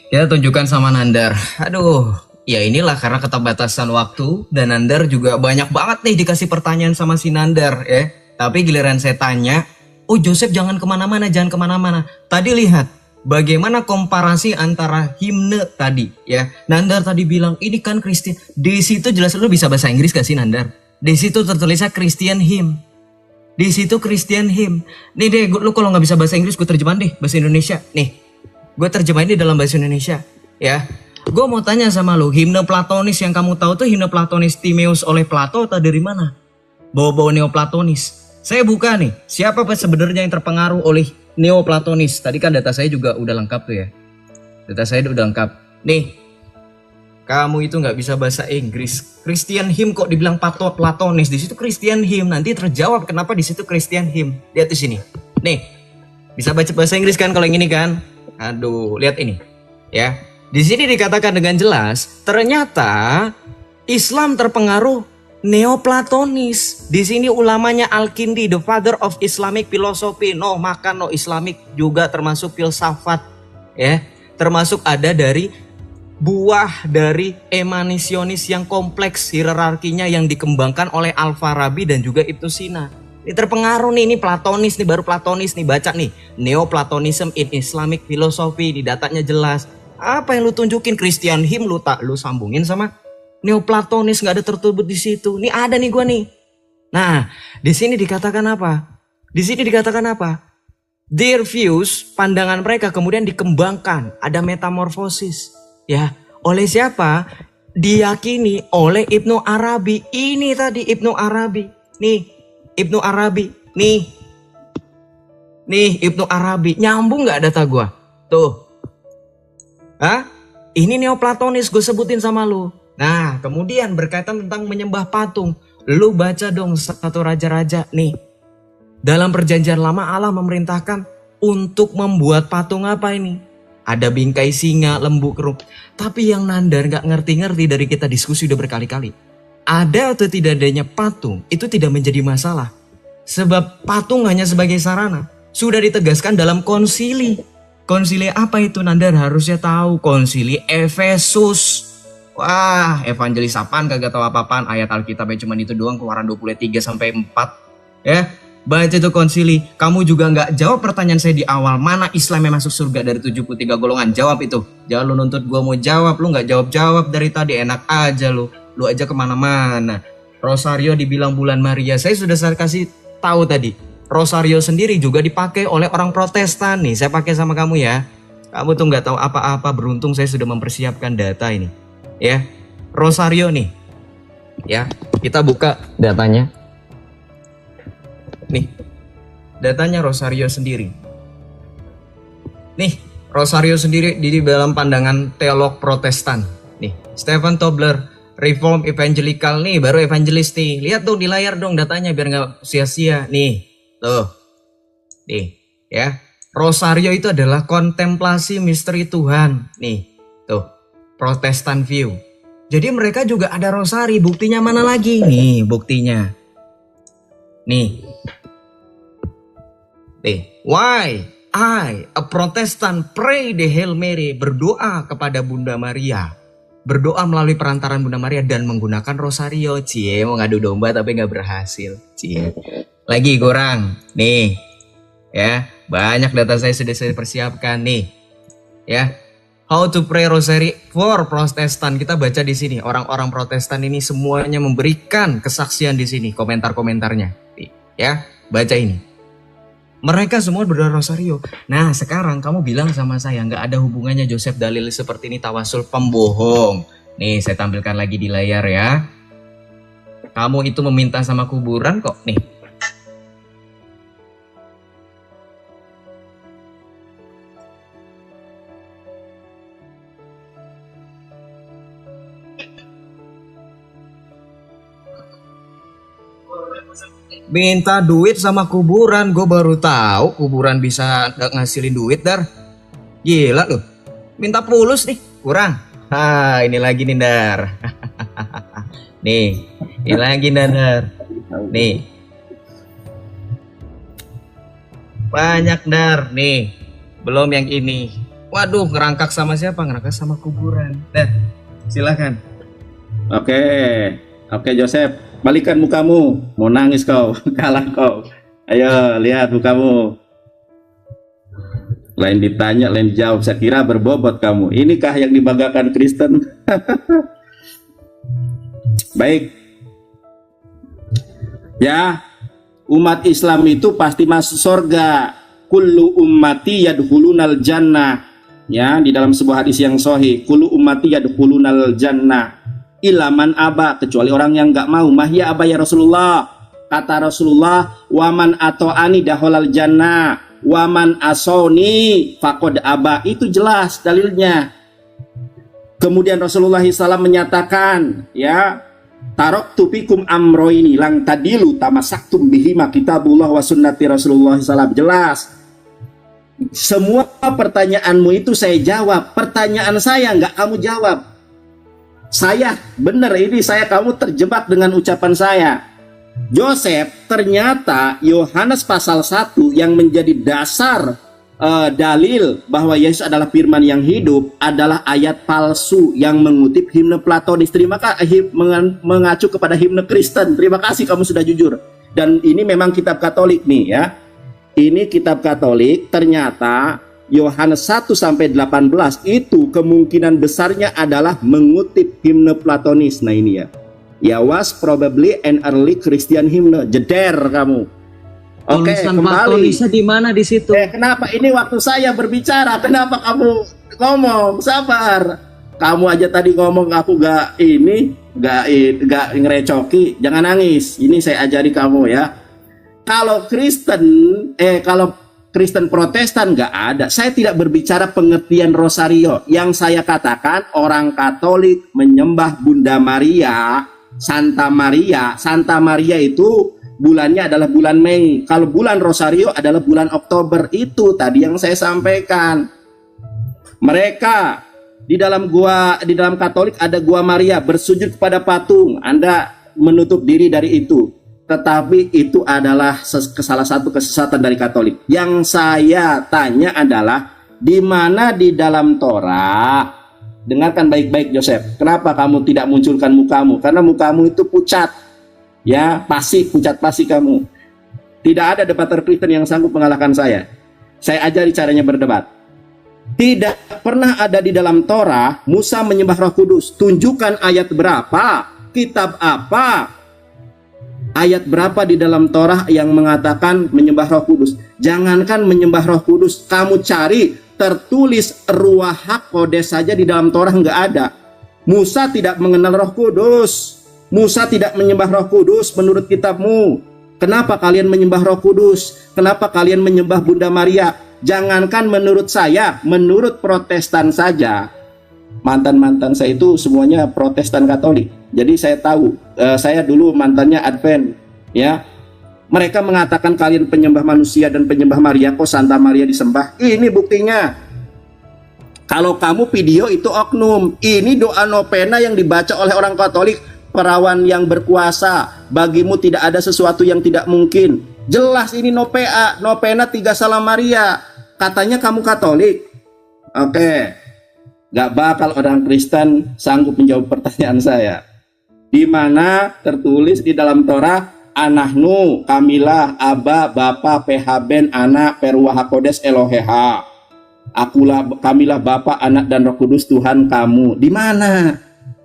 kita tunjukkan sama Nandar. Aduh, ya inilah karena keterbatasan waktu dan Nandar juga banyak banget nih dikasih pertanyaan sama si Nandar ya. Tapi giliran saya tanya, oh Joseph jangan kemana-mana, jangan kemana-mana. Tadi lihat bagaimana komparasi antara himne tadi ya. Nandar tadi bilang ini kan Kristen. Di situ jelas lu bisa bahasa Inggris gak sih Nandar? Di situ tertulisnya Christian hymn. Di situ Christian hymn. Nih deh, lu kalau nggak bisa bahasa Inggris gue terjemahin deh bahasa Indonesia. Nih, gue terjemahin di dalam bahasa Indonesia ya. Gue mau tanya sama lu, himne Platonis yang kamu tahu tuh himne Platonis Timaeus oleh Plato atau dari mana? Bawa-bawa Neoplatonis. Saya buka nih, siapa sebenarnya yang terpengaruh oleh Neoplatonis? Tadi kan data saya juga udah lengkap tuh ya. Data saya udah lengkap. Nih, kamu itu nggak bisa bahasa Inggris. Christian hymn kok dibilang Platonis? Di situ Christian hymn. Nanti terjawab kenapa di situ Christian hymn. Lihat di sini. Nih, bisa baca bahasa Inggris kan kalau yang ini kan? Aduh, lihat ini. Ya, di sini dikatakan dengan jelas, ternyata Islam terpengaruh Neoplatonis. Di sini ulamanya Al-Kindi, the father of Islamic philosophy. No, maka no Islamic juga termasuk filsafat. Ya, termasuk ada dari buah dari emanisionis yang kompleks hierarkinya yang dikembangkan oleh Al-Farabi dan juga Ibnu Sina. Ini terpengaruh nih, ini Platonis nih, baru Platonis nih, baca nih. Neoplatonism in Islamic philosophy, di datanya jelas. Apa yang lu tunjukin Christian hymn lu sambungin sama Neoplatonis, nggak ada tertulis di situ. Nih ada nih gua nih. Nah, di sini dikatakan apa? Di sini dikatakan apa? Their views, pandangan mereka kemudian dikembangkan, ada metamorfosis. Ya, oleh siapa? Diyakini oleh Ibnu Arabi. Ini tadi Ibnu Arabi. Nih, Ibnu Arabi. Nih Ibnu Arabi. Nyambung nggak data gua? Tuh. Hah? Ini Neoplatonis gue sebutin sama lu. Nah, kemudian berkaitan tentang menyembah patung. Lu baca dong 1 Raja-Raja nih. Dalam perjanjian lama Allah memerintahkan untuk membuat patung apa ini? Ada bingkai singa, lembu keruk. Tapi yang Nandar gak ngerti-ngerti dari kita diskusi udah berkali-kali. Ada atau tidak adanya patung itu tidak menjadi masalah. Sebab patung hanya sebagai sarana. Sudah ditegaskan dalam konsili. Konsili apa itu Nandar? Harusnya tahu. Konsili Efesus. Wah, evangelis apaan kagak tahu apa-apaan. Ayat Alkitabnya cuma itu doang, Keluaran 23-4. Ya. Baca itu konsili. Kamu juga nggak jawab pertanyaan saya di awal. Mana Islam yang masuk surga dari 73 golongan? Jawab itu. Jangan lu nuntut gua mau jawab. Lu nggak jawab-jawab dari tadi. Enak aja lu. Lu aja kemana-mana. Rosario dibilang bulan Maria. Saya sudah kasih tahu tadi. Rosario sendiri juga dipakai oleh orang Protestan nih. Saya pakai sama kamu ya. Kamu tuh nggak tahu apa-apa. Beruntung saya sudah mempersiapkan data ini. Ya. Rosario nih. Ya. Kita buka datanya. Nih, datanya Rosario sendiri. Nih, Rosario sendiri di dalam pandangan teolog Protestan. Nih, Stephen Tobler, Reform Evangelical nih, baru evangelis nih. Lihat dong di layar dong datanya biar nggak sia-sia. Nih, tuh, nih, ya. Rosario itu adalah kontemplasi misteri Tuhan. Nih, tuh, Protestan view. Jadi mereka juga ada rosari. Buktinya mana lagi? Nih, buktinya. Nih. Why I, a Protestant, pray the Hail Mary, berdoa kepada Bunda Maria, berdoa melalui perantaran Bunda Maria dan menggunakan rosario. Cie, mau ngadu domba tapi nggak berhasil. Cie, lagi kurang. Nih, ya banyak data saya sudah saya persiapkan nih. Ya, how to pray rosary for Protestant. Kita baca di sini. Orang-orang Protestan ini semuanya memberikan kesaksian di sini. Komentar-komentarnya. Ya, baca ini. Mereka semua berdoa rosario. Nah sekarang kamu bilang sama saya nggak ada hubungannya Joseph dalil seperti ini tawasul, pembohong. Nih saya tampilkan lagi di layar ya. Kamu itu meminta sama kuburan kok nih. Minta duit sama kuburan, gue baru tahu kuburan bisa ngasilin duit Dar. Gila loh. Minta pulus nih, kurang. Ini lagi nih Dar. Nih, ini lagi Dar. Nih. Banyak Dar, nih. Belum yang ini. Waduh, ngerangkak sama siapa? Ngerangkak sama kuburan. Dar, silakan. Oke Joseph. Balikan mukamu, mau nangis kau, kalah kau. Ayo lihat mukamu. Lain ditanya, lain jawab. Saya kira berbobot kamu. Inikah yang dibanggakan Kristen? Baik. Ya, umat Islam itu pasti masuk surga. Kullu ummati yadkhulunal jannah. Ya, di dalam sebuah hadis yang sahih, kullu ummati yadkhulunal jannah. Ilaman aba, kecuali orang yang nggak mau. Mahya aba ya Rasulullah, kata Rasulullah, waman ato'ani daholal jannah, waman asoni fakod aba. Itu jelas dalilnya. Kemudian Rasulullah SAW menyatakan, ya, tarok tupikum amroini lang tadilu tamasaktum bihima kitabullah wa sunnati Rasulullah SAW. Jelas. Semua pertanyaanmu itu saya jawab. Pertanyaan saya nggak kamu jawab. Saya, benar ini kamu terjebak dengan ucapan saya. Joseph, ternyata Yohanes pasal 1 yang menjadi dasar dalil bahwa Yesus adalah firman yang hidup adalah ayat palsu yang mengutip himne Platonis. Terima kasih, mengacu kepada himne Kristen. Terima kasih kamu sudah jujur. Dan ini memang kitab Katolik nih ya. Ini kitab Katolik, ternyata Yohanes 1 sampai 18 itu kemungkinan besarnya adalah mengutip himne Platonis. Nah ini ya. Ya, was probably an early Christian hymn. Jeder kamu. Oke, kembali. Platonisnya di mana di situ? Kenapa ini waktu saya berbicara? Kenapa kamu ngomong? Sabar. Kamu aja tadi ngomong aku gak ngerecoki. Jangan nangis. Ini saya ajari kamu ya. Kalau Kristen Protestan nggak ada. Saya tidak berbicara pengertian rosario. Yang saya katakan orang Katolik menyembah Bunda Maria, Santa Maria. Santa Maria itu bulannya adalah bulan Mei. Kalau bulan rosario adalah bulan Oktober. Itu tadi yang saya sampaikan. Mereka di dalam Katolik ada gua Maria, bersujud kepada patung. Anda menutup diri dari itu. Tetapi itu adalah salah satu kesesatan dari Katolik. Yang saya tanya adalah di mana di dalam Torah? Dengarkan baik-baik Joseph. Kenapa kamu tidak munculkan mukamu? Karena mukamu itu pucat. Ya, pasif, pucat pasif kamu. Tidak ada debater Kristen yang sanggup mengalahkan saya. Saya ajari caranya berdebat. Tidak pernah ada di dalam Torah Musa menyembah Roh Kudus. Tunjukkan ayat berapa? Kitab apa? Ayat berapa di dalam Torah yang mengatakan menyembah Roh Kudus? Jangankan menyembah Roh Kudus, kamu cari tertulis Ruach HaKodes saja di dalam Torah nggak ada. Musa tidak mengenal Roh Kudus. Musa tidak menyembah Roh Kudus menurut kitabmu. Kenapa kalian menyembah Roh Kudus? Kenapa kalian menyembah Bunda Maria? Jangankan menurut saya, menurut Protestan saja. Mantan-mantan saya itu semuanya Protestan Katolik. Jadi saya tahu, saya dulu mantannya Advent, ya. Mereka mengatakan kalian penyembah manusia dan penyembah Maria, kok Santa Maria disembah? Ini buktinya. Kalau kamu video itu oknum, ini doa novena yang dibaca oleh orang Katolik, perawan yang berkuasa, bagimu tidak ada sesuatu yang tidak mungkin. Jelas ini novena 3 Salam Maria. Katanya kamu Katolik. Oke. Gak bakal orang Kristen sanggup menjawab pertanyaan saya. Di mana tertulis di dalam Torah, Anahnu, Kamilah, Aba, Bapa, Pehaben, Anak, Peruah HaKodes, Eloheha. Akulah, Kamilah, Bapa, Anak, dan Roh Kudus Tuhan kamu. Di mana?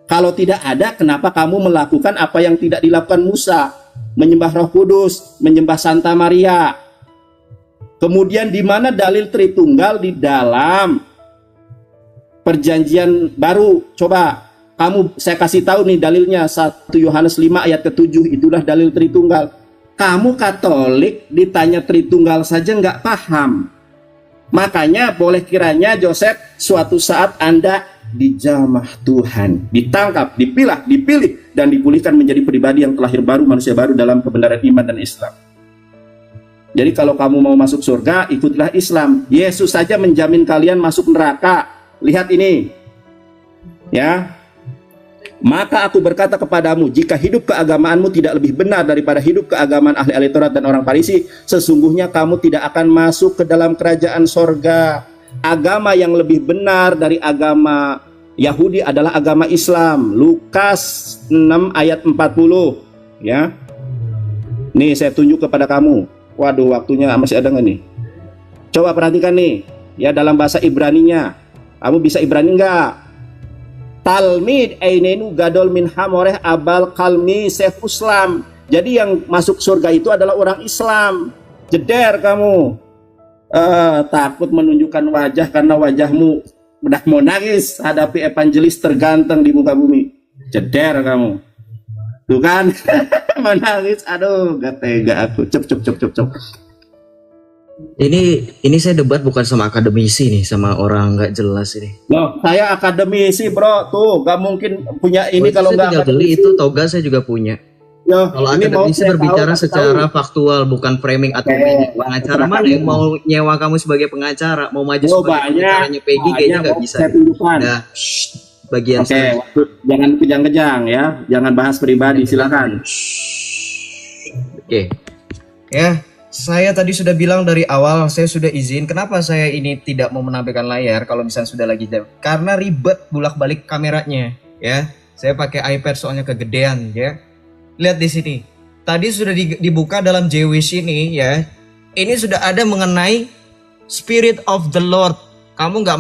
Kalau tidak ada, kenapa kamu melakukan apa yang tidak dilakukan Musa? Menyembah Roh Kudus, menyembah Santa Maria. Kemudian di mana dalil Tritunggal di dalam Perjanjian Baru? Coba saya kasih tahu nih dalilnya, 1 Yohanes 5 ayat ke-7, itulah dalil Tritunggal. Kamu Katolik ditanya Tritunggal saja nggak paham. Makanya boleh kiranya Joseph suatu saat Anda dijamah Tuhan, ditangkap, dipilih dan dipulihkan menjadi pribadi yang terlahir baru, manusia baru dalam kebenaran iman dan Islam. Jadi kalau kamu mau masuk surga, ikutlah Islam. Yesus saja menjamin kalian masuk neraka. Lihat ini. Ya. Maka aku berkata kepadamu, jika hidup keagamaanmu tidak lebih benar daripada hidup keagamaan ahli-ahli Taurat dan orang Farisi, sesungguhnya kamu tidak akan masuk ke dalam kerajaan sorga. Agama yang lebih benar dari agama Yahudi adalah agama Islam. Lukas 6 ayat 40. Ya. Nih saya tunjuk kepada kamu. Waduh, waktunya masih ada nggak nih? Coba perhatikan nih. Ya, dalam bahasa Ibraninya. Kamu bisa Ibrani nggak? Talmid ainenu gadol min hamoreh abal kalmi sefuslam. Jadi yang masuk surga itu adalah orang Islam. Jeder kamu. Takut menunjukkan wajah karena wajahmu udah mau nangis hadapi evangelis terganteng di muka bumi. Jeder kamu. Tuh kan. Menangis. Aduh, gak tega aku. Cep. Ini saya debat bukan sama akademisi nih, sama orang nggak jelas ini. Loh, saya akademisi bro, tuh gak mungkin punya ini kalau nggak akademisi. Itu toga saya juga punya. Yo, kalau akademisi berbicara secara faktual, bukan framing atau pengacara. Mana yang mau nyewa kamu sebagai pengacara, mau maju sebagai pengacaranya Peggy, kayaknya nggak bisa. Nah, bagian saya. Jangan kejang-kejang ya, jangan bahas pribadi, silakan. Oke. Ya. Saya tadi sudah bilang dari awal, saya sudah izin. Kenapa saya ini tidak mau menampilkan layar kalau misalnya sudah lagi jam? Karena ribet bolak-balik kameranya, ya. Saya pakai iPad soalnya kegedean, ya. Lihat di sini. Tadi sudah dibuka dalam Jewish ini, ya. Ini sudah ada mengenai Spirit of the Lord. Kamu nggak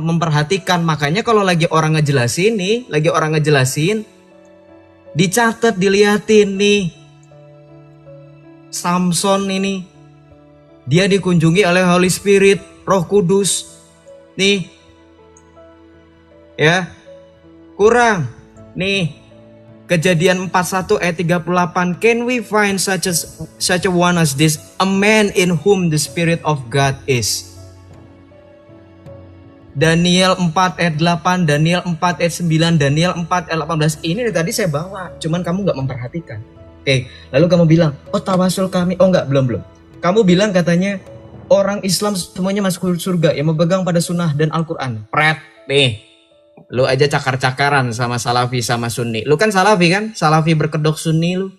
memperhatikan, makanya kalau lagi orang ngejelasin nih, dicatat, diliatin nih. Samson ini dia dikunjungi oleh Holy Spirit, Roh Kudus. Nih. Ya. Kurang. Nih. Kejadian 41 ayat 38. Can we find such a one as this, a man in whom the Spirit of God is? Daniel 4 ayat 8, Daniel 4 ayat 9, Daniel 4 ayat 18. Ini tadi saya bawa, cuman kamu nggak memperhatikan. Oke, lalu kamu bilang, oh tawasul kami, oh enggak, belum. Kamu bilang katanya, orang Islam semuanya masuk surga yang memegang pada sunnah dan Al-Quran. Pret, nih, lu aja cakar-cakaran sama Salafi sama Sunni. Lu kan Salafi kan? Salafi berkedok Sunni lu.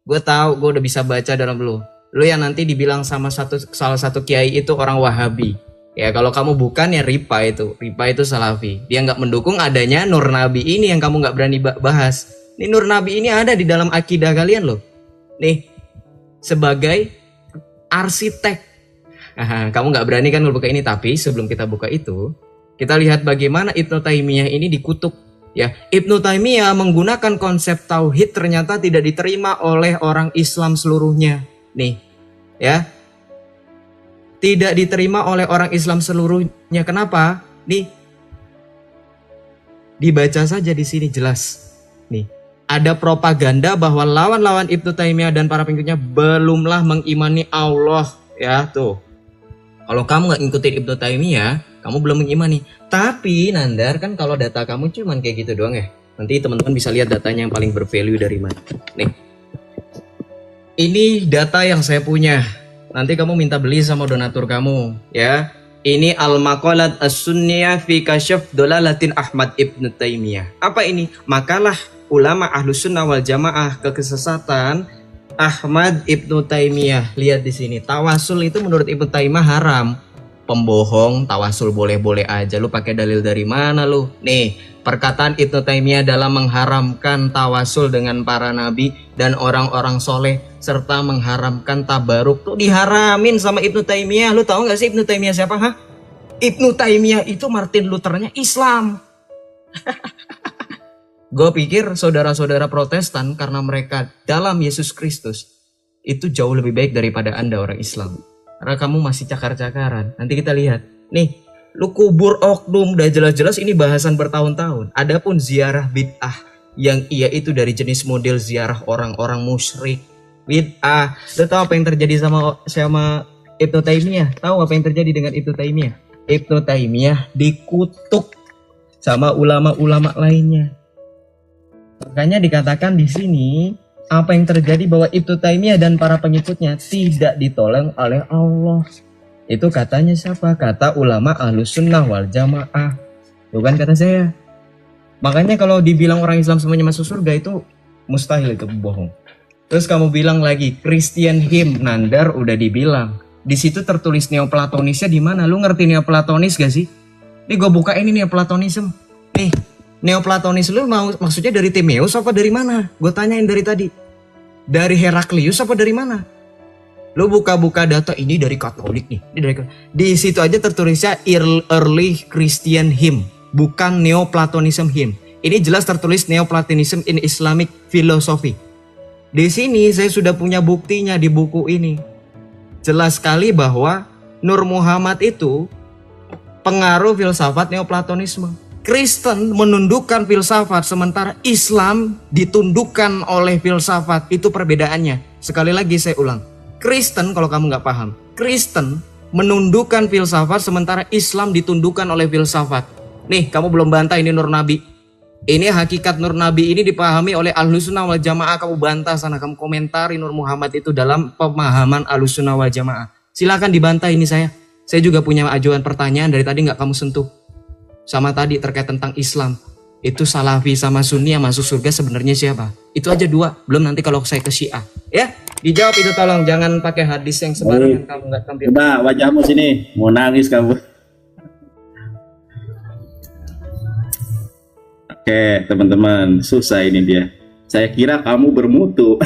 Gue tahu, gue udah bisa baca dalam lu. Lu yang nanti dibilang sama salah satu kiai itu orang Wahabi. Ya kalau kamu bukan ya Ripa itu Salafi. Dia nggak mendukung adanya Nur Nabi ini yang kamu nggak berani bahas. Ini Nur Nabi ini ada di dalam akidah kalian loh. Nih, sebagai arsitek. Kamu nggak berani kan buka ini, tapi sebelum kita buka itu, kita lihat bagaimana Ibnu Taimiyah ini dikutuk. Ya, Ibnu Taimiyah menggunakan konsep tauhid ternyata tidak diterima oleh orang Islam seluruhnya. Nih, ya. Tidak diterima oleh orang Islam seluruhnya. Kenapa? Nih. Dibaca saja di sini jelas. Nih. Ada propaganda bahwa lawan-lawan Ibnu Taimiyah dan para pengikutnya belumlah mengimani Allah, ya tuh. Kalau kamu nggak ngikutin Ibnu Taimiyah, kamu belum mengimani. Tapi Nandar kan kalau data kamu cuman kayak gitu doang ya. Nanti teman-teman bisa lihat datanya yang paling bervalue dari mana. Nih, ini data yang saya punya. Nanti kamu minta beli sama donatur kamu, ya. Ini Al-Maqalat As-Sunniyah fi Kasyaf Dolalatin Ahmad Ibnu Taimiyah. Apa ini? Makalah ulama Ahlus Sunnah wal Jamaah kesesatan Ahmad Ibnu Taimiyah. Lihat di sini. Tawasul itu menurut Ibnu Taimiyah haram. Pembohong, tawasul boleh-boleh aja. Lu pakai dalil dari mana lu? Nih, perkataan Ibnu Taimiyah dalam mengharamkan tawasul dengan para nabi dan orang-orang soleh serta mengharamkan tabaruk tuh diharamin sama Ibnu Taimiyah. Lu tahu nggak sih Ibnu Taimiyah siapa? Ibnu Taimiyah itu Martin Luthernya Islam. Gue pikir saudara-saudara Protestan karena mereka dalam Yesus Kristus itu jauh lebih baik daripada Anda orang Islam. Karena kamu masih cakar-cakaran. Nanti kita lihat. Nih, lu kubur oknum, udah jelas-jelas ini bahasan bertahun-tahun. Adapun ziarah bid'ah yang ia itu dari jenis model ziarah orang-orang musyrik. Bid'ah. Lu tahu apa yang terjadi sama Ibnu Taimiyah? Tahu apa yang terjadi dengan Ibnu Taimiyah? Ibnu Taimiyah dikutuk sama ulama-ulama lainnya. Makanya dikatakan di sini apa yang terjadi bahwa Ibnu Taimiyah dan para pengikutnya tidak ditolong oleh Allah. Itu katanya siapa? Kata ulama Ahlus Sunnah wal Jamaah. Bukan kata saya. Makanya kalau dibilang orang Islam semuanya masuk surga itu mustahil, itu bohong. Terus kamu bilang lagi Christian hymn, Nandar udah dibilang. Di situ tertulis Neoplatonisnya di mana? Lu ngerti Neoplatonis gak sih? Nih gue buka ini Neoplatonisme. Nih, Neoplatonis lu maksudnya dari Timaeus apa dari mana? Gue tanyain dari tadi. Dari Heraklius apa dari mana? Lu buka-buka data ini dari Katolik nih. Di situ aja tertulisnya Early Christian Hymn, bukan Neoplatonism Hymn. Ini jelas tertulis Neoplatonism in Islamic Philosophy. Di sini saya sudah punya buktinya di buku ini. Jelas sekali bahwa Nur Muhammad itu pengaruh filsafat Neoplatonisme. Kristen menundukkan filsafat sementara Islam ditundukkan oleh filsafat. Itu perbedaannya. Sekali lagi saya ulang. Kristen, kalau kamu nggak paham, Kristen menundukkan filsafat sementara Islam ditundukkan oleh filsafat. Nih, kamu belum bantah ini Nur Nabi. Ini hakikat Nur Nabi ini dipahami oleh Ahlus Sunnah wal Jamaah. Kamu bantah sana, kamu komentari Nur Muhammad itu dalam pemahaman Ahlus Sunnah wal Jamaah. Silakan dibantah ini saya. Saya juga punya ajuan pertanyaan dari tadi nggak kamu sentuh. Sama tadi terkait tentang Islam. Itu Salafi sama Sunni yang masuk surga sebenarnya siapa? Itu aja dua. Belum nanti kalau saya ke Syiah. Ya, dijawab itu tolong. Jangan pakai hadis yang sembarangan. Kamu nggak tampil. Coba wajahmu sini. Mau nangis kamu. Oke, teman-teman. Susah ini dia. Saya kira kamu bermutu.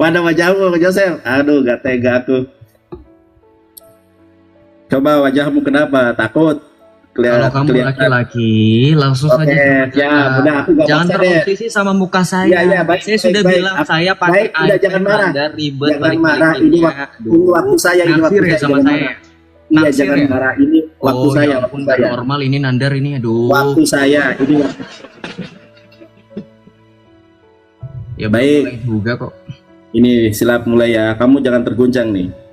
Mana wajahmu, Joseph? Aduh, gak tega aku. Coba wajahmu kenapa? Takut? Kalau kamu laki-laki, langsung saja. Ya, udah aku jangan terobsesi sama muka saya. Ya, baik, saya sudah bilang saya pakai udah jangan marah. Ribet jangan marah. Ini waktu saya, ini waktu saya. Sama saya. Iya, jangan marah. Ini waktu saya. Ya ampun, gak normal ini Nandar ini, aduh. Waktu saya, ini waktu. Ya baik juga kok. Ini silap mulai ya. Kamu jangan terguncang nih.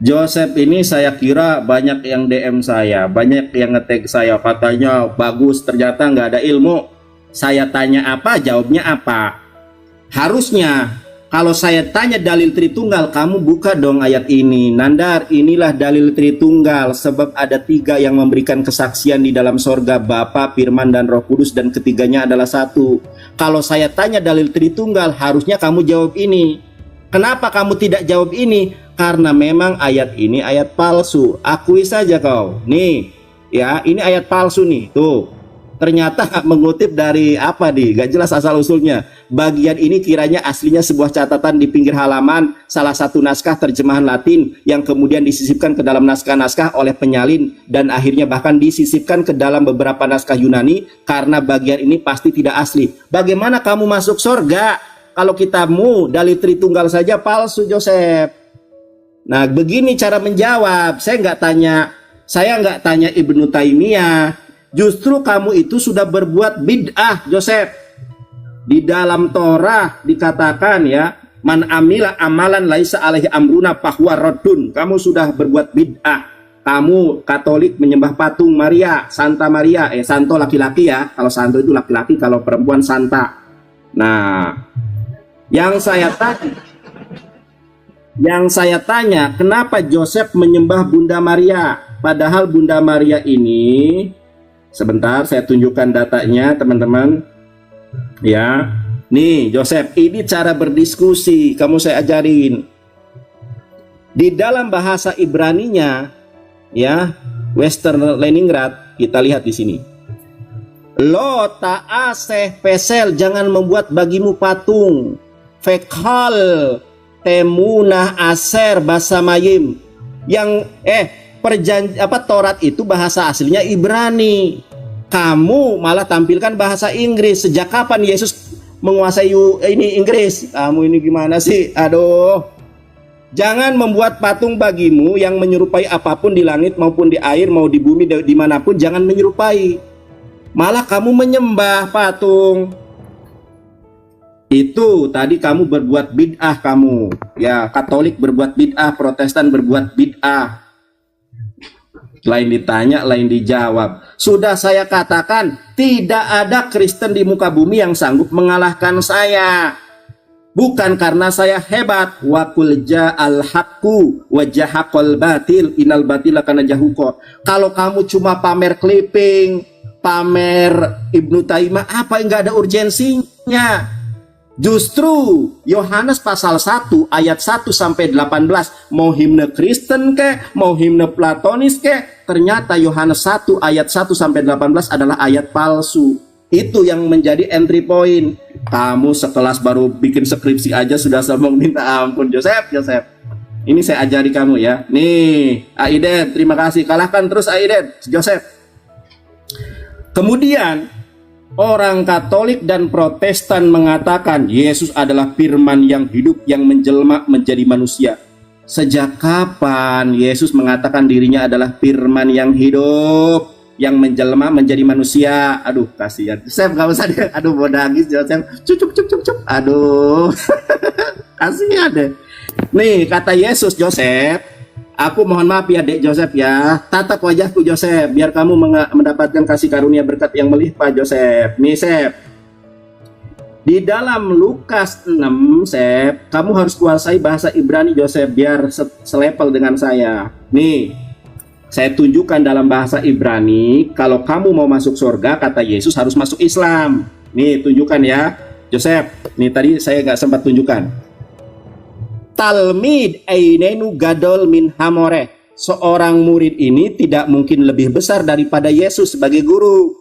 Joseph ini saya kira banyak yang DM saya, banyak yang nge-tag saya, katanya bagus, ternyata nggak ada ilmu. Saya tanya apa, jawabnya apa. Harusnya kalau saya tanya dalil Tritunggal, kamu buka dong ayat ini. Nandar, inilah dalil Tritunggal, sebab ada 3 yang memberikan kesaksian di dalam sorga, Bapa, Firman, dan Roh Kudus, dan ketiganya adalah 1. Kalau saya tanya dalil Tritunggal, harusnya kamu jawab ini. Kenapa kamu tidak jawab ini? Karena memang ayat ini ayat palsu. Akui saja kau. Nih, ya, ini ayat palsu nih. Tuh. Ternyata mengutip dari apa nih? Gak jelas asal usulnya. Bagian ini kiranya aslinya sebuah catatan di pinggir halaman salah satu naskah terjemahan Latin yang kemudian disisipkan ke dalam naskah-naskah oleh penyalin dan akhirnya bahkan disisipkan ke dalam beberapa naskah Yunani karena bagian ini pasti tidak asli. Bagaimana kamu masuk surga kalau kitamu dalil Tritunggal saja palsu, Joseph? Nah, begini cara menjawab. Saya nggak tanya Ibnu Taimiyah. Justru kamu itu sudah berbuat bid'ah, Joseph. Di dalam Torah dikatakan ya, man amila amalan laisa alaihi amruna fahuwa raddun. Kamu sudah berbuat bid'ah. Kamu Katolik menyembah patung Maria, Santa Maria. Santo laki-laki ya. Kalau santo itu laki-laki, kalau perempuan santa. Nah, yang saya tanya, kenapa Joseph menyembah Bunda Maria? Padahal Bunda Maria ini, sebentar saya tunjukkan datanya teman-teman. Ya, nih Joseph, ini cara berdiskusi, kamu saya ajarin. Di dalam bahasa Ibraninya, ya, Western Leningrad, kita lihat di sini. Lo ta'aseh pesel, jangan membuat bagimu patung. Fekal temunah aser basamayim. Yang Taurat itu bahasa aslinya Ibrani. Kamu malah tampilkan bahasa Inggris. Sejak kapan Yesus menguasai ini Inggris? Kamu ini gimana sih? Aduh. Jangan membuat patung bagimu yang menyerupai apapun di langit maupun di air, mau di bumi, dimanapun, jangan menyerupai. Malah kamu menyembah patung. Itu tadi kamu berbuat bid'ah kamu. Ya, Katolik berbuat bid'ah, Protestan berbuat bid'ah. Lain ditanya, lain dijawab. Sudah saya katakan, tidak ada Kristen di muka bumi yang sanggup mengalahkan saya. Bukan karena saya hebat. Wa qul ja'al haqqu wa jahaqal batil innal batila kana jahuqa. Kalau kamu cuma pamer clipping, pamer Ibnu Taimiyah, apa yang nggak ada urgensinya? Justru Yohanes pasal 1 ayat 1 sampai 18, mau himne Kristen ke, mau himne Platonis ke, ternyata Yohanes 1 ayat 1 sampai 18 adalah ayat palsu. Itu yang menjadi entry point. Kamu sekelas baru bikin skripsi aja sudah sombong minta ampun. Joseph. Ini saya ajari kamu ya. Nih, Aiden, terima kasih. Kalahkan terus Aiden, Joseph. Kemudian orang Katolik dan Protestan mengatakan Yesus adalah firman yang hidup yang menjelma menjadi manusia. Sejak kapan Yesus mengatakan dirinya adalah firman yang hidup yang menjelma menjadi manusia? Aduh, kasihan. Joseph, gak usah deh. Aduh, mau nangis Joseph. Cucuk. Aduh. Kasihan deh. Nih, kata Yesus, Joseph, aku mohon maaf ya Dek Joseph ya. Tatap wajahku Joseph, biar kamu mendapatkan kasih karunia berkat yang melimpah Joseph. Nih, Sep. Di dalam Lukas 6, Sep, kamu harus kuasai bahasa Ibrani Joseph biar selevel dengan saya. Nih, saya tunjukkan dalam bahasa Ibrani, kalau kamu mau masuk surga, kata Yesus harus masuk Islam. Nih, tunjukkan ya, Joseph. Nih, tadi saya nggak sempat tunjukkan. Talmid einenu gadol min hamore. Seorang murid ini tidak mungkin lebih besar daripada Yesus sebagai guru.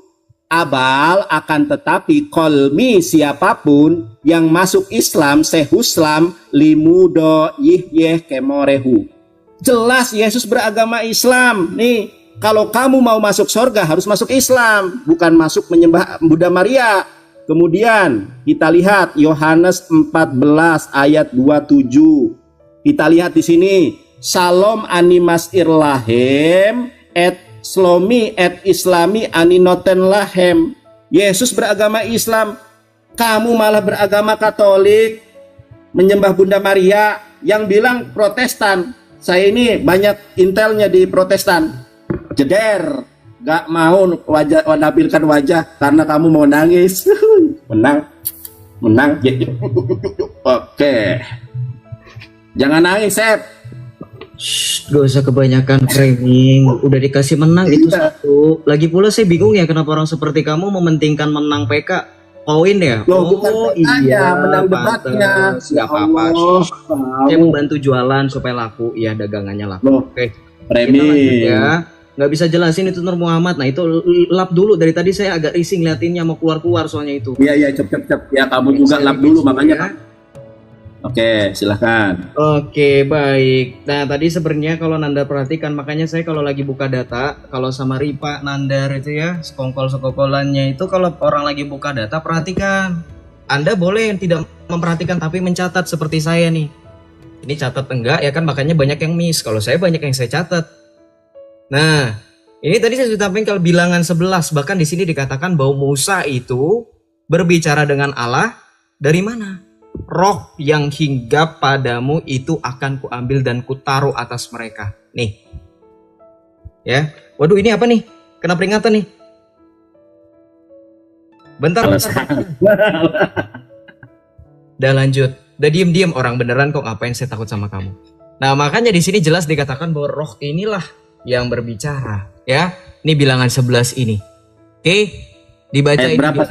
Abal akan tetapi kolmi siapapun yang masuk Islam, sehuslam limudo yihyeh kemorehu. Jelas Yesus beragama Islam. Nih, kalau kamu mau masuk surga harus masuk Islam, bukan masuk menyembah Bunda Maria. Kemudian kita lihat Yohanes 14 ayat 27. Kita lihat di sini, Salom animas irlahem et slomi et islami aninoten lahem. Yesus beragama Islam, kamu malah beragama Katolik, menyembah Bunda Maria. Yang bilang Protestan. Saya ini banyak intelnya di Protestan. Jeder, gak mau menampilkan wajah karena kamu mau nangis. Menang. Oke. Jangan nangis, Sep. Gak usah kebanyakan framing. Udah dikasih menang itu satu. Lagi pula saya bingung ya kenapa orang seperti kamu mementingkan menang PK. Poin ya? Loh, iya, menang debatnya. Gak apa-apa. Saya membantu jualan supaya laku. Ya, dagangannya laku. Loh, oke. Premi. Ya. Nggak bisa jelasin itu Nur Muhammad. Nah, itu lap dulu. Dari tadi saya agak rising liatinnya mau keluar-keluar soalnya itu. Iya, cep. Ya, kamu juga lap dulu makanya. Ya. Oke, silahkan. Oke, baik. Nah, tadi sebenarnya kalau Nanda perhatikan, makanya saya kalau lagi buka data, kalau sama Ripa, Nandar itu ya, sekongkol-sekongkolannya itu kalau orang lagi buka data, perhatikan. Anda boleh yang tidak memperhatikan tapi mencatat seperti saya nih. Ini catat enggak ya kan, makanya banyak yang miss. Kalau saya banyak yang saya catat. Nah, ini tadi saya sudah sampaikan kalau bilangan 11, bahkan di sini dikatakan bahwa Musa itu berbicara dengan Allah dari mana? Roh yang hinggap padamu itu akan kuambil dan kutaruh atas mereka. Nih. Ya. Waduh, ini apa nih? Kena peringatan nih. Bentar. Udah lanjut. Udah diem-diem, orang beneran kok, ngapain saya takut sama kamu. Nah, makanya di sini jelas dikatakan bahwa roh inilah yang berbicara. Ya. Ini bilangan 11 ini. Oke. Dibaca ayat ini. Berapa,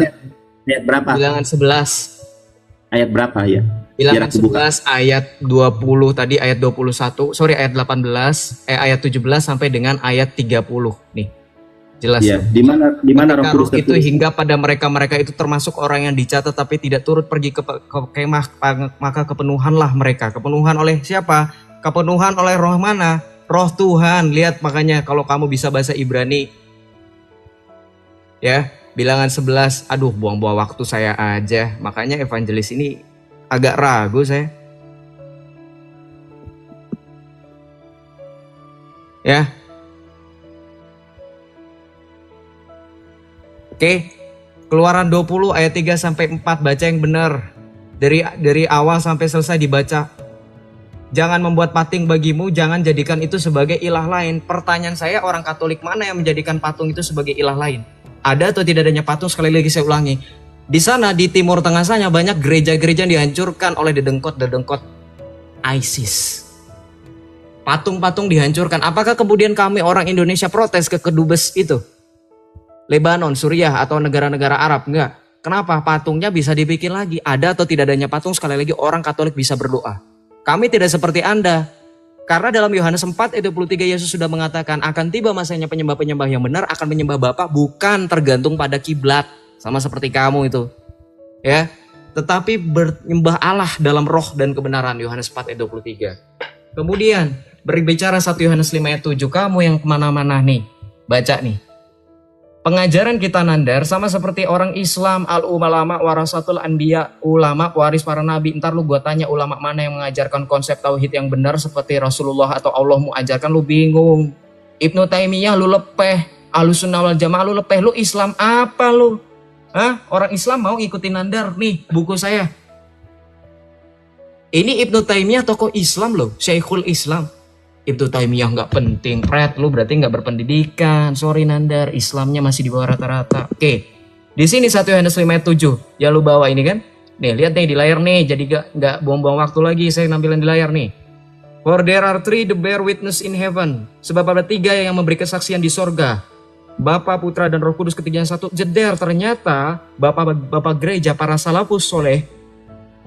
ayat berapa? Bilangan 11. Ayat berapa ya? Bilangan 11 ayat 20 tadi ayat 21, sorry ayat 18, ayat 17 sampai dengan ayat 30 nih. Jelas ya. Di mana Roh Kudus itu hingga pada mereka itu termasuk orang yang dicatat tapi tidak turut pergi ke kemah, maka kepenuhanlah mereka. Kepenuhan oleh siapa? Kepenuhan oleh roh mana? Roh Tuhan. Lihat makanya kalau kamu bisa bahasa Ibrani ya, bilangan 11, aduh buang-buang waktu saya aja. Makanya evangelis ini agak ragu saya. Ya. Oke. Keluaran 20 ayat 3 sampai 4 baca yang benar. Dari awal sampai selesai dibaca. Jangan membuat pating bagimu, jangan jadikan itu sebagai ilah lain. Pertanyaan saya, orang Katolik mana yang menjadikan patung itu sebagai ilah lain? Ada atau tidak adanya patung? Sekali lagi saya ulangi. Di sana di Timur Tengah sana banyak gereja-gereja yang dihancurkan oleh dedengkot-dedengkot ISIS. Patung-patung dihancurkan. Apakah kemudian kami orang Indonesia protes ke kedubes itu? Lebanon, Suriah atau negara-negara Arab? Enggak. Kenapa? Patungnya bisa dibikin lagi. Ada atau tidak adanya patung, sekali lagi orang Katolik bisa berdoa. Kami tidak seperti Anda. Karena dalam Yohanes 4 ayat 23 Yesus sudah mengatakan akan tiba masanya penyembah-penyembah yang benar akan menyembah Bapa bukan tergantung pada kiblat. Sama seperti kamu itu. Ya. Tetapi menyembah Allah dalam roh dan kebenaran. Yohanes 4 ayat 23. Kemudian berbicara 1 Yohanes 5 ayat 7. Kamu yang kemana-mana nih. Baca nih. Pengajaran kita Nandar sama seperti orang Islam, al-ulama warasatul anbiya, ulama waris para nabi. Ntar lu gua tanya ulama mana yang mengajarkan konsep tauhid yang benar seperti Rasulullah atau Allah mau ajarkan, lu bingung. Ibnu Taimiyah lu lepeh, Ahlussunnah wal Jamaah lu lepeh, lu Islam apa lu? Hah? Orang Islam mau ikutin Nandar nih buku saya. Ini Ibnu Taimiyah tokoh Islam loh, Syekhul Islam. Ibnu Taimiyah nggak penting, Pret, lu berarti nggak berpendidikan. Sorry Nandar, Islamnya masih di bawah rata-rata. Oke, di sini 1 Yohanes 5 ayat 7. Ya lu bawa ini kan? Nih lihat nih di layar nih, jadi nggak buang-buang waktu lagi saya nampilin di layar nih. For there are three the bear witness in heaven. Sebab ada 3 yang memberi kesaksian di sorga. Bapa, Putra, dan Roh Kudus ketiganya satu. Jeder, ternyata Bapak gereja para salafus soleh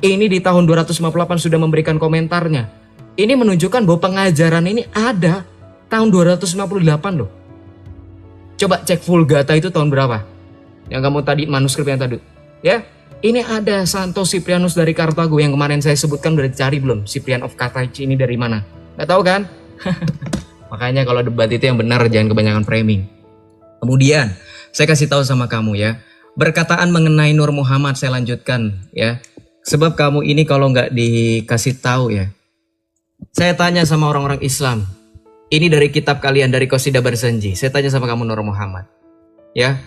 ini di tahun 258 sudah memberikan komentarnya. Ini menunjukkan bahwa pengajaran ini ada tahun 258 loh. Coba cek Vulgata itu tahun berapa? Yang kamu tadi manuskrip yang tadi. Ya, ini ada Santo Cyprianus dari Kartago yang kemarin saya sebutkan, udah dicari belum? Cyprian of Carthage ini dari mana? Nggak tahu kan? Makanya kalau debat itu yang benar, jangan kebanyakan framing. Kemudian saya kasih tahu sama kamu ya, berkataan mengenai Nur Muhammad saya lanjutkan ya. Sebab kamu ini kalau nggak dikasih tahu ya. Saya tanya sama orang-orang Islam. Ini dari kitab kalian, dari Qasidah Barzanji. Saya tanya sama kamu Nur Muhammad. Ya.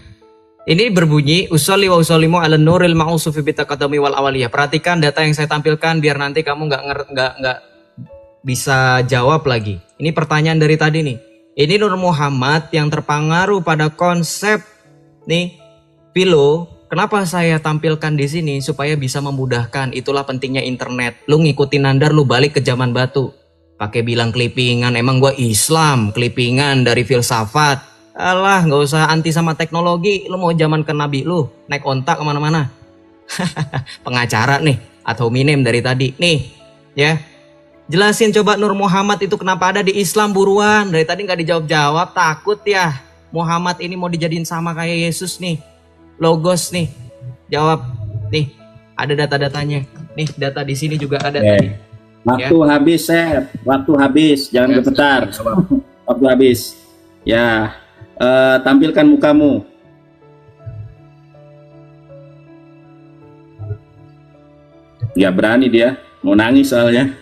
Ini berbunyi usolli wa usollimu ala nuril ma'usufi bitaqadami wal awaliyah. Perhatikan data yang saya tampilkan biar nanti kamu nggak bisa jawab lagi. Ini pertanyaan dari tadi nih. Ini Nur Muhammad yang terpengaruh pada konsep nih Philo. Kenapa saya tampilkan di sini supaya bisa memudahkan? Itulah pentingnya internet. Lu ngikutin Nandar, lu balik ke zaman batu. Pakai bilang kelipingan, emang gua Islam, kelipingan dari filsafat. Alah, nggak usah anti sama teknologi. Lu mau zaman ke Nabi lu, naik ontak kemana-mana. Pengacara nih, atau minem dari tadi. Nih, ya. Jelasin coba Nur Muhammad itu kenapa ada di Islam buruan. Dari tadi nggak dijawab-jawab, takut ya. Muhammad ini mau dijadiin sama kayak Yesus nih. Logos nih, jawab nih, ada data-datanya nih, data di sini juga ada tadi. Waktu ya. Habis Seth, waktu habis, jangan ya, bergetar. Waktu habis, ya tampilkan mukamu. Gak berani dia, mau nangis soalnya.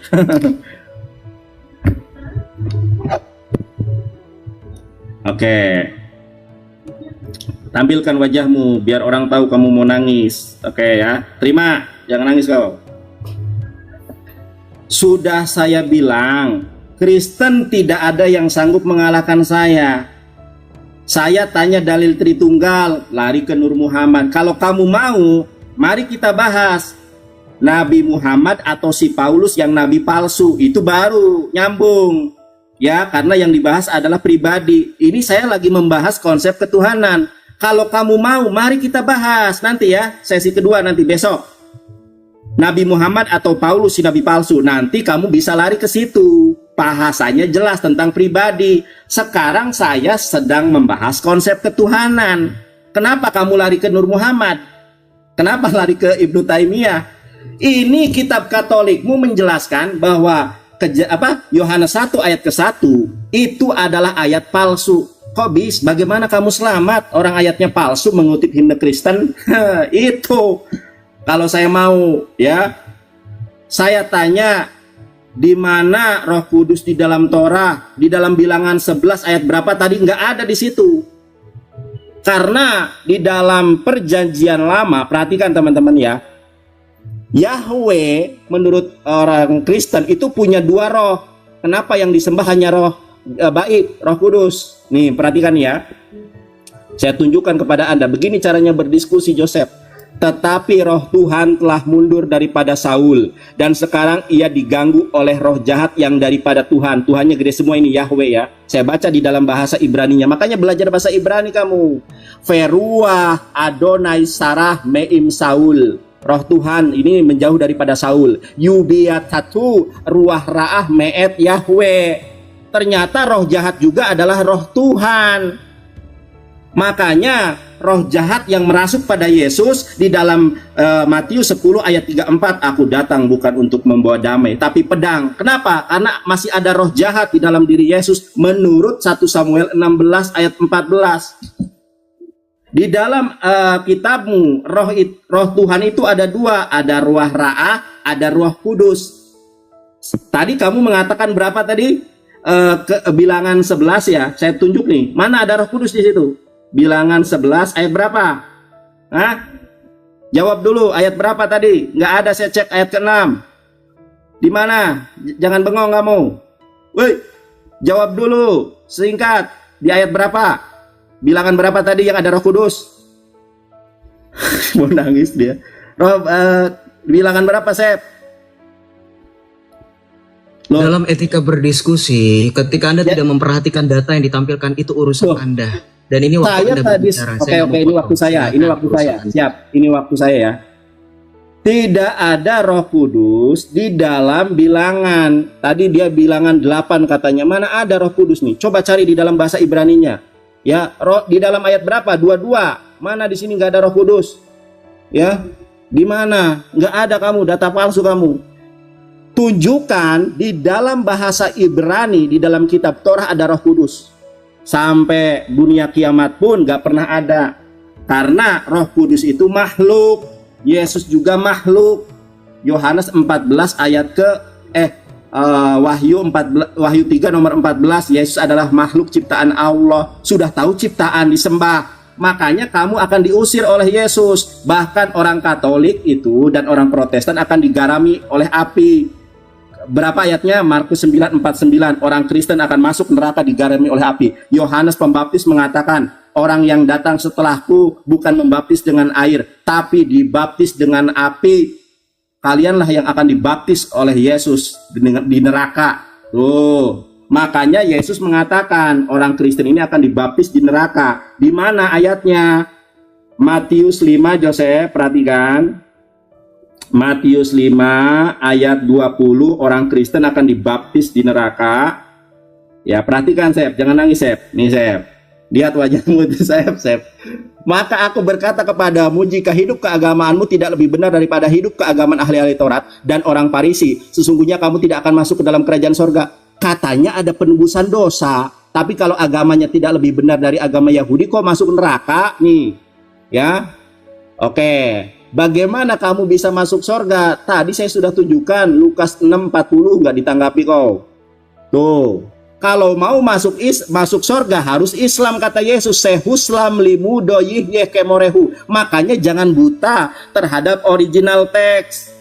Oke. Tampilkan wajahmu biar orang tahu kamu mau nangis. Oke ya, terima, jangan nangis kau. Sudah saya bilang, Kristen tidak ada yang sanggup mengalahkan saya. Saya tanya dalil Tritunggal, lari ke Nur Muhammad. Kalau kamu mau, mari kita bahas Nabi Muhammad atau si Paulus yang nabi palsu. Itu baru nyambung. Ya, karena yang dibahas adalah pribadi. Ini saya lagi membahas konsep ketuhanan. Kalau kamu mau, mari kita bahas nanti ya, sesi kedua nanti besok. Nabi Muhammad atau Paulus si nabi palsu, nanti kamu bisa lari ke situ. Bahasanya jelas tentang pribadi. Sekarang saya sedang membahas konsep ketuhanan. Kenapa kamu lari ke Nur Muhammad? Kenapa lari ke Ibnu Taimiyah? Ini kitab Katolikmu menjelaskan bahwa Yohanes 1 ayat ke-1 itu adalah ayat palsu. Kok bis? Bagaimana kamu selamat? Orang ayatnya palsu mengutip himne Kristen. Itu. Kalau saya mau ya, saya tanya Di mana Roh Kudus di dalam Torah, di dalam Bilangan 11 ayat berapa tadi, nggak ada di situ. Karena di dalam Perjanjian Lama, perhatikan teman-teman ya, Yahweh menurut orang Kristen itu punya dua roh. Kenapa yang disembah hanya roh baik, Roh Kudus? Nih perhatikan ya, saya tunjukkan kepada Anda. Begini caranya berdiskusi Joseph. Tetapi roh Tuhan telah mundur daripada Saul, dan sekarang ia diganggu oleh roh jahat yang daripada Tuhan. Tuhannya gede semua ini, Yahweh ya. Saya baca di dalam bahasa Ibraninya. Makanya belajar bahasa Ibrani kamu. Feruah Adonai Sarah Meim Saul. Roh Tuhan ini menjauh daripada Saul. Yubiatatu ruah ra'ah me'et Yahweh. Ternyata roh jahat juga adalah roh Tuhan. Makanya roh jahat yang merasuk pada Yesus di dalam Matius 10 ayat 34, aku datang bukan untuk membawa damai tapi pedang. Kenapa? Karena masih ada roh jahat di dalam diri Yesus menurut 1 Samuel 16 ayat 14. Di dalam kitabmu roh Tuhan itu ada dua, ada ruah ra'ah, ada Roh Kudus. Tadi kamu mengatakan berapa tadi? Bilangan 11 ya. Saya tunjuk nih, mana ada Roh Kudus di situ? Bilangan 11 ayat berapa? Hah? Jawab dulu, ayat berapa tadi? Nggak ada, saya cek ayat ke-6. Di mana? Jangan bengong kamu. Woi, jawab dulu, singkat. Di ayat berapa? Bilangan berapa tadi yang ada Roh Kudus? Mau nangis dia. Bilangan berapa, Sep? Dalam etika berdiskusi, ketika Anda tidak memperhatikan data yang ditampilkan, itu urusan Anda. Dan ini waktu saya Anda tadi, berbicara. oke, ini waktu saya, siap, ini waktu saya ya. Tidak ada Roh Kudus di dalam bilangan. Tadi dia bilangan 8 katanya, mana ada Roh Kudus nih? Coba cari di dalam bahasa Ibraninya. Ya, di dalam ayat berapa? 22. Mana di sini nggak ada Roh Kudus? Ya, di mana? Nggak ada kamu, data palsu kamu. Tunjukkan di dalam bahasa Ibrani, di dalam kitab Torah ada Roh Kudus. Sampai dunia kiamat pun gak pernah ada. Karena Roh Kudus itu makhluk. Yesus juga makhluk. Yohanes 14 ayat Wahyu 3 nomor 14, Yesus adalah makhluk ciptaan Allah. Sudah tahu ciptaan disembah, makanya kamu akan diusir oleh Yesus. Bahkan orang Katolik itu dan orang Protestan akan digarami oleh api. Berapa ayatnya? Markus 9:49, orang Kristen akan masuk neraka digarami oleh api. Yohanes Pembaptis mengatakan, orang yang datang setelahku bukan membaptis dengan air, tapi dibaptis dengan api. Kalianlah yang akan dibaptis oleh Yesus di neraka. Tuh, makanya Yesus mengatakan orang Kristen ini akan dibaptis di neraka. Di mana ayatnya? Matius 5, Joseph, perhatikan. Matius 5 ayat 20, orang Kristen akan dibaptis di neraka. Ya, perhatikan, Sep, jangan nangis, Sep. Nih, Sep, lihat wajahmu itu, Sep. Maka aku berkata kepadamu, jika hidup keagamaanmu tidak lebih benar daripada hidup keagamaan ahli-ahli Taurat dan orang Farisi, sesungguhnya kamu tidak akan masuk ke dalam kerajaan sorga. Katanya ada penebusan dosa, tapi kalau agamanya tidak lebih benar dari agama Yahudi, kok masuk neraka nih? Ya, oke. Bagaimana kamu bisa masuk sorga? Tadi saya sudah tunjukkan Lukas 6:40, nggak ditanggapi kau. Tuh, kalau mau masuk sorga harus Islam, kata Yesus. Sehuslam limudo yihyeh kemorehu. Makanya jangan buta terhadap original teks.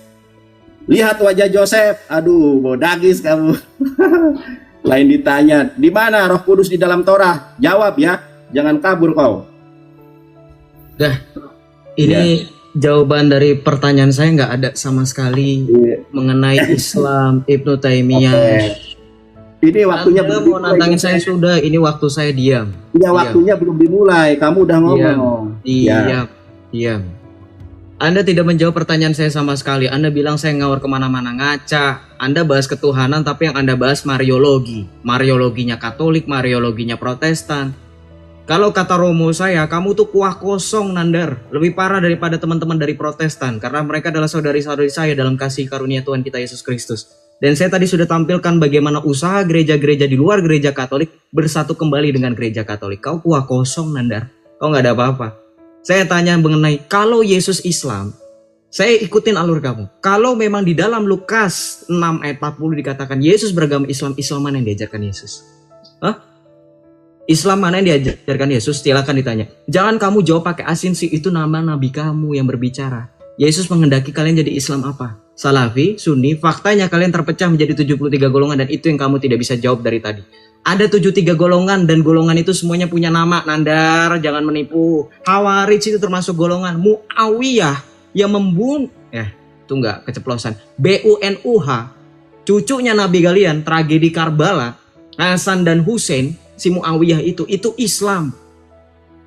Lihat wajah Joseph, aduh, bodagis kamu. Lain ditanya, di mana Roh Kudus di dalam Torah? Jawab ya, jangan kabur kau. Dah, ini jawaban dari pertanyaan saya nggak ada sama sekali mengenai Islam, Ibnu Taimiyah. Ini waktunya Anda mau nantangin saya sudah, ini waktu saya diam. Ya, waktunya belum dimulai, kamu udah ngomong. Diam. Anda tidak menjawab pertanyaan saya sama sekali. Anda bilang saya ngawur kemana-mana, ngaca. Anda bahas ketuhanan, tapi yang Anda bahas Mariologi. Mariologinya Katolik, Mariologinya Protestan. Kalau kata Romo saya, kamu tuh kuah kosong, Nandar. Lebih parah daripada teman-teman dari Protestan. Karena mereka adalah saudari-saudari saya dalam kasih karunia Tuhan kita Yesus Kristus. Dan saya tadi sudah tampilkan bagaimana usaha gereja-gereja di luar gereja Katolik bersatu kembali dengan gereja Katolik. Kau kuah kosong, Nandar. Kau nggak ada apa-apa. Saya tanya mengenai kalau Yesus Islam, Saya ikutin alur kamu. Kalau memang di dalam Lukas 6 ayat 40 dikatakan Yesus beragama Islam, Islam mana yang diajarkan Yesus? Hah? Islam mana yang diajarkan Yesus? Silakan ditanya. Jangan kamu jawab pakai asumsi itu nama nabi kamu yang berbicara. Yesus menghendaki kalian jadi Islam apa? Salafi, Sunni. Faktanya kalian terpecah menjadi 73 golongan dan itu yang kamu tidak bisa jawab dari tadi. Ada 73 golongan dan golongan itu semuanya punya nama. Nandar, jangan menipu. Khawarij itu termasuk golongan. Muawiyah yang membunuh, itu enggak keceplosan. BUNUH, cucunya Nabi kalian, tragedi Karbala, Hasan dan Hussein, si Muawiyah itu Islam.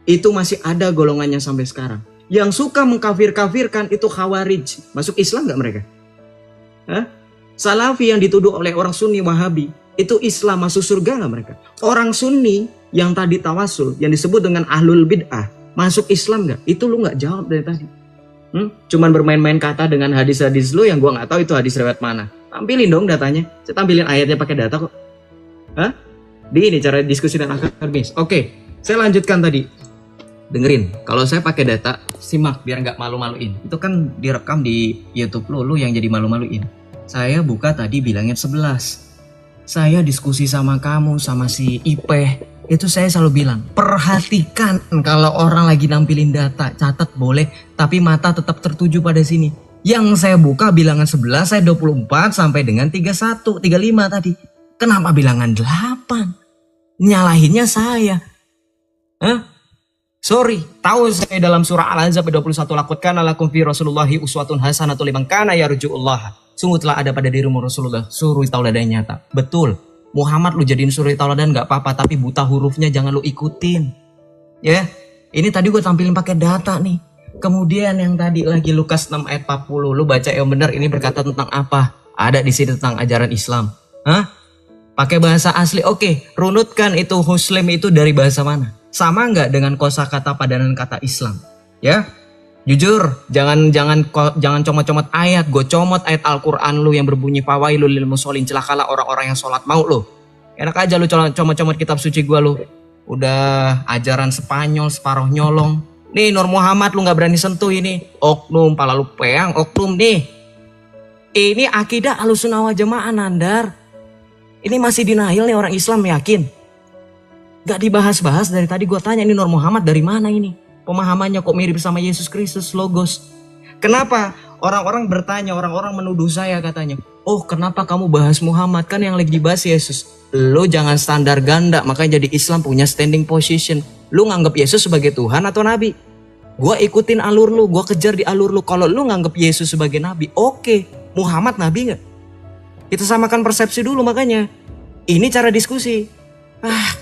Itu masih ada golongannya sampai sekarang. Yang suka mengkafir-kafirkan itu Khawarij. Masuk Islam enggak mereka? Hah? Salafi yang dituduh oleh orang Sunni Wahabi, itu Islam, masuk surga enggak mereka? Orang Sunni yang tadi tawasul, yang disebut dengan Ahlul Bid'ah, masuk Islam enggak? Itu lu enggak jawab dari tadi. Cuman bermain-main kata dengan hadis-hadis lu yang gua nggak tahu itu hadis riwayat mana. Tampilin dong datanya. Saya tampilin ayatnya pakai data kok. Hah? Ini cara diskusi dan akademis. Oke, saya lanjutkan tadi. Dengerin, kalau saya pakai data, simak biar nggak malu-maluin. Itu kan direkam di YouTube lu yang jadi malu-maluin. Saya buka tadi bilangnya 11. Saya diskusi sama kamu, sama si Ipeh. Itu saya selalu bilang, perhatikan kalau orang lagi nampilin data, catat boleh, tapi mata tetap tertuju pada sini. Yang saya buka bilangan 11, saya 24 sampai dengan 31, 35 tadi. Kenapa bilangan 8? Nyalahinnya saya. Hah? Sorry, tahu saya dalam surah Al-Ahzab 21, lakutkan lakum fi Rasulullahi uswatun hasanatun liman kana yarjuullah. Sungguh telah ada pada dirimu Rasulullah suri tauladan nyata. Betul. Muhammad lu jadiin suri tauladan gak apa-apa, tapi buta hurufnya jangan lu ikutin. Ya, ini tadi gue tampilin pakai data nih. Kemudian yang tadi lagi Lukas 6 ayat 40, lu baca yang benar, ini berkata tentang apa? Ada di sini tentang ajaran Islam. Hah? Pakai bahasa asli. Oke, runutkan itu Muslim itu dari bahasa mana? Sama nggak dengan kosakata padanan kata Islam? Ya, jujur, jangan comot-comot ayat. Gue comot ayat Al-Quran lu yang berbunyi fawailul lil musholin, celakalah orang-orang yang sholat mau lu. Enak aja lu comot-comot kitab suci gue lu. Udah ajaran Spanyol separuh nyolong. Nih Nur Muhammad lu nggak berani sentuh ini. Oknum, pala lu peang, oknum nih. Ini akidah Ahlussunnah wal Jamaah Nandar. Ini masih denial nih orang Islam, yakin? Gak dibahas-bahas dari tadi gue tanya, ini Nur Muhammad dari mana ini? Pemahamannya kok mirip sama Yesus Kristus, Logos. Kenapa? Orang-orang bertanya, orang-orang menuduh saya katanya. Oh, kenapa kamu bahas Muhammad? Kan yang lagi dibahas Yesus. Lo jangan standar ganda, makanya jadi Islam punya standing position. Lo nganggap Yesus sebagai Tuhan atau Nabi? Gue ikutin alur lu, gue kejar di alur lu. Kalau lu nganggap Yesus sebagai Nabi, oke. Muhammad Nabi gak? Kita samakan persepsi dulu makanya. Ini cara diskusi.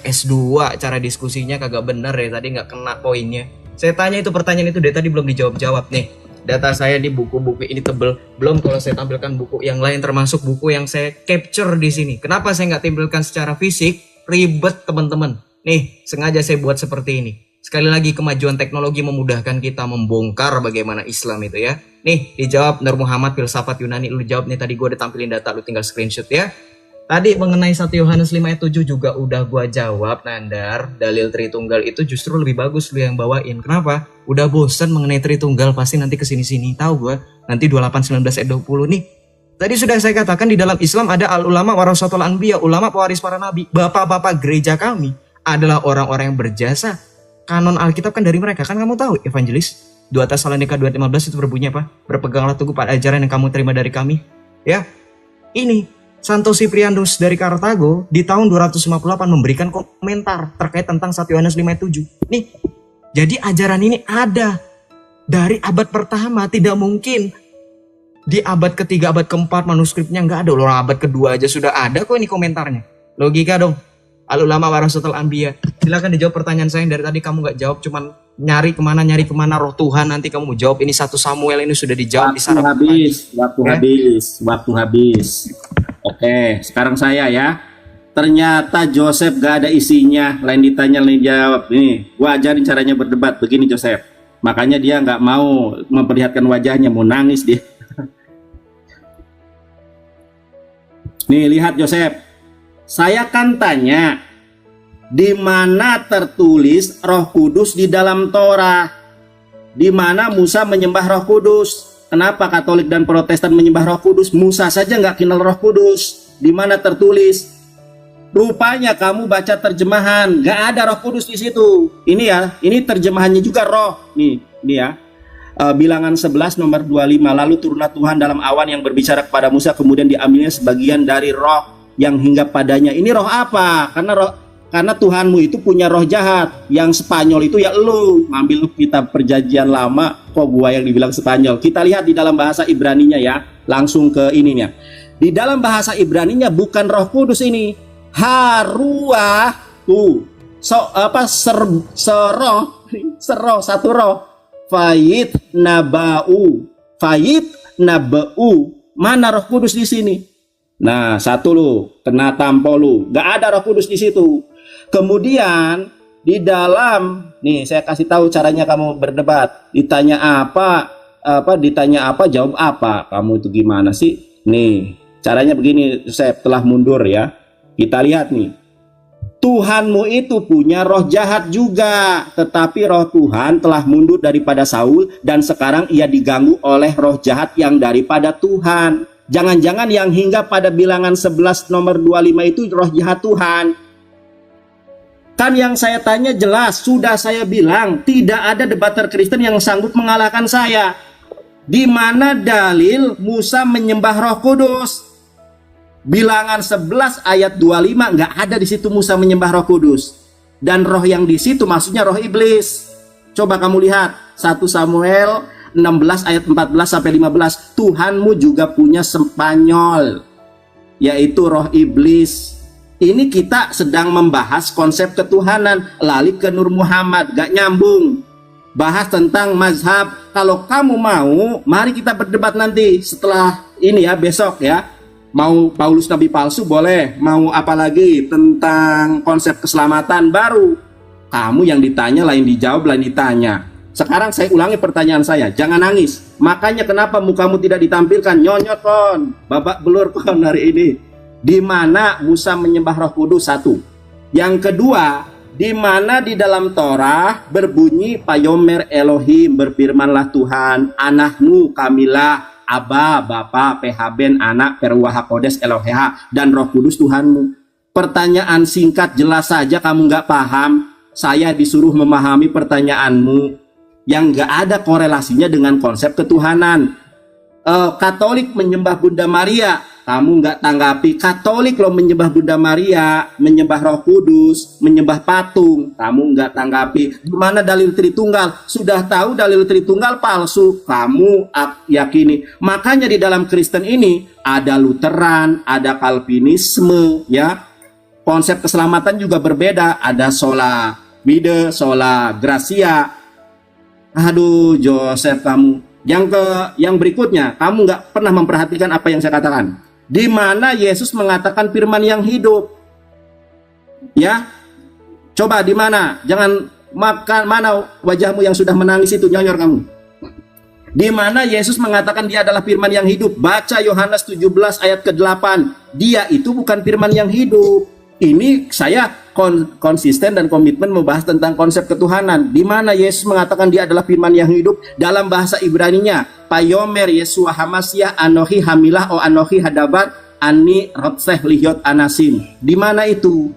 S2 cara diskusinya kagak bener ya, tadi gak kena poinnya. Saya tanya itu pertanyaan itu dari tadi belum dijawab-jawab nih. Data saya di buku-buku ini tebel. Belum kalau saya tampilkan buku yang lain termasuk buku yang saya capture di sini. Kenapa saya nggak tampilkan secara fisik? Ribet teman-teman. Nih, sengaja saya buat seperti ini. Sekali lagi kemajuan teknologi memudahkan kita membongkar bagaimana Islam itu ya. Nih, dijawab Nur Muhammad filsafat Yunani. Lu jawab nih, tadi gue udah tampilin data, lu tinggal screenshot ya. Tadi mengenai 1 Yohanes 5 ayat 7 juga udah gua jawab, Nandar. Dalil Tritunggal itu justru lebih bagus lu yang bawain. Kenapa? Udah bosen mengenai Tritunggal, pasti nanti kesini-sini. Tahu gua, nanti 28, 19, ayat 20 nih. Tadi sudah saya katakan di dalam Islam ada al-ulama warasatul anbiya, ulama pewaris para nabi. Bapak-bapak gereja kami adalah orang-orang yang berjasa. Kanon Alkitab kan dari mereka, kan kamu tahu, Evangelis. 2 Tesalonika 2:15 itu berbunyi apa? Berpeganglah teguh pada ajaran yang kamu terima dari kami. Ya, ini Santo Cyprianus dari Kartago di tahun 258 memberikan komentar terkait tentang 1 Yohanes 5 ayat 7. Nih, jadi ajaran ini ada dari abad pertama, tidak mungkin di abad ketiga, abad keempat manuskripnya nggak ada. Loh, abad kedua aja sudah ada kok ini komentarnya. Logika dong. Al-ulama warasatul anbiya. Silakan dijawab pertanyaan saya yang dari tadi kamu nggak jawab, cuman nyari kemana roh Tuhan. Nanti kamu mau jawab ini 1 Samuel ini sudah dijawab di saraf. Waktu habis. Oke, sekarang saya ya. Ternyata Joseph gak ada isinya, lain ditanya lain jawab. Nih, gua ajarin caranya berdebat begini Joseph. Makanya dia nggak mau memperlihatkan wajahnya, mau nangis dia. Nih lihat Joseph, saya kan tanya di mana tertulis Roh Kudus di dalam Torah, di mana Musa menyembah Roh Kudus. Kenapa Katolik dan Protestan menyembah Roh Kudus? Musa saja nggak kenal Roh Kudus. Di mana tertulis? Rupanya kamu baca terjemahan, nggak ada Roh Kudus di situ. Ini ya, ini terjemahannya juga roh. Nih, ini ya. Bilangan 11 nomor 25. Lalu turunlah Tuhan dalam awan yang berbicara kepada Musa, kemudian diambilnya sebagian dari roh yang hinggap padanya. Ini roh apa? Karena Tuhanmu itu punya roh jahat. Yang Spanyol itu ya elu. Ngambil kitab perjanjian lama, kok gua yang dibilang Spanyol. Kita lihat di dalam bahasa Ibraninya ya. Langsung ke ininya. Di dalam bahasa Ibraninya bukan Roh Kudus ini. Haruah tuh. Seroh satu roh. Fayit nabau. Mana Roh Kudus di sini? Nah, satu lu kena tampol lu. Gak ada Roh Kudus di situ. Kemudian di dalam nih saya kasih tahu caranya kamu berdebat. Ditanya apa, jawab apa. Kamu itu gimana sih? Nih, caranya begini, saya telah mundur ya. Kita lihat nih. Tuhanmu itu punya roh jahat juga, tetapi roh Tuhan telah mundur daripada Saul dan sekarang ia diganggu oleh roh jahat yang daripada Tuhan. Jangan-jangan yang hingga pada bilangan 11 nomor 25 itu roh jahat Tuhan. Kan yang saya tanya jelas, sudah saya bilang tidak ada debater Kristen yang sanggup mengalahkan saya. Di mana dalil Musa menyembah Roh Kudus? Bilangan 11 ayat 25 nggak ada di situ Musa menyembah Roh Kudus. Dan roh yang di situ maksudnya roh iblis. Coba kamu lihat 1 Samuel 16 ayat 14 sampai 15. Tuhanmu juga punya Spanyol, yaitu roh iblis. Ini kita sedang membahas konsep ketuhanan, lali ke Nur Muhammad, gak nyambung. Bahas tentang mazhab. Kalau kamu mau, mari kita berdebat nanti setelah ini ya, besok ya. Mau Paulus Nabi palsu boleh, mau apa lagi tentang konsep keselamatan baru. Kamu yang ditanya lain dijawab, lain ditanya. Sekarang saya ulangi pertanyaan saya, jangan nangis. Makanya kenapa mukamu tidak ditampilkan? Nyonyot kon, babak belur kon hari ini. Di mana Musa menyembah Roh Kudus? Satu. Yang kedua, di mana di dalam Torah berbunyi Payomer Elohim, berfirmanlah Tuhan, Anahnu kamilah Aba, Bapa, Pehaben, Anak, Perwah Kodes, Eloheha, dan Roh Kudus Tuhanmu. Pertanyaan singkat jelas saja kamu nggak paham. Saya disuruh memahami pertanyaanmu yang nggak ada korelasinya dengan konsep ketuhanan. Katolik menyembah Bunda Maria, kamu nggak tanggapi. Katolik loh menyembah Bunda Maria, menyembah Roh Kudus, menyembah patung, kamu nggak tanggapi. Gimana dalil Tritunggal? Sudah tahu dalil Tritunggal palsu, kamu yakini. Makanya di dalam Kristen ini ada Lutheran, ada Calvinisme, ya. Konsep keselamatan juga berbeda. Ada sola fide, sola gracia. Aduh, Joseph kamu. Yang berikutnya, kamu nggak pernah memperhatikan apa yang saya katakan. Di mana Yesus mengatakan firman yang hidup? Ya, coba di mana? Jangan makan mana wajahmu yang sudah menangis itu, nyonyor kamu. Di mana Yesus mengatakan dia adalah firman yang hidup? Baca Yohanes 17 ayat ke-8. Dia itu bukan firman yang hidup. Ini saya konsisten dan komitmen membahas tentang konsep ketuhanan. Di mana Yesus mengatakan dia adalah firman yang hidup dalam bahasa Ibraninya. Payomer Yesua Hamasiah Anohi Hamilah o Anohi Hadabar Ani Rotseh Lihyot Anasim. Di mana itu?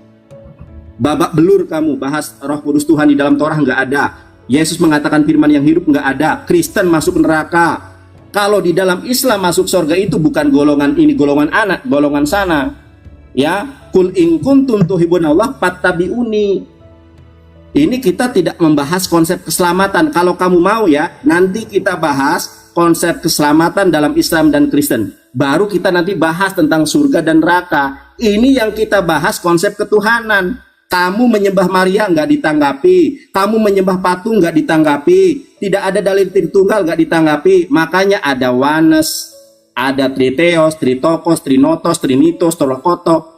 Babak belur kamu bahas Roh Kudus Tuhan di dalam Torah nggak ada. Yesus mengatakan firman yang hidup nggak ada. Kristen masuk neraka. Kalau di dalam Islam masuk surga itu bukan golongan ini, golongan anak, golongan sana. Ya, kul in kuntum tuhibbunallah fattabi'uni. Ini kita tidak membahas konsep keselamatan. Kalau kamu mau ya, nanti kita bahas konsep keselamatan dalam Islam dan Kristen. Baru kita nanti bahas tentang surga dan neraka. Ini yang kita bahas konsep ketuhanan. Kamu menyembah Maria nggak ditanggapi. Kamu menyembah patung nggak ditanggapi. Tidak ada dalil Tritunggal nggak ditanggapi. Makanya ada Oneness, ada Triteos, Tritokos, Trinotos, Trinitos, Tolokoto.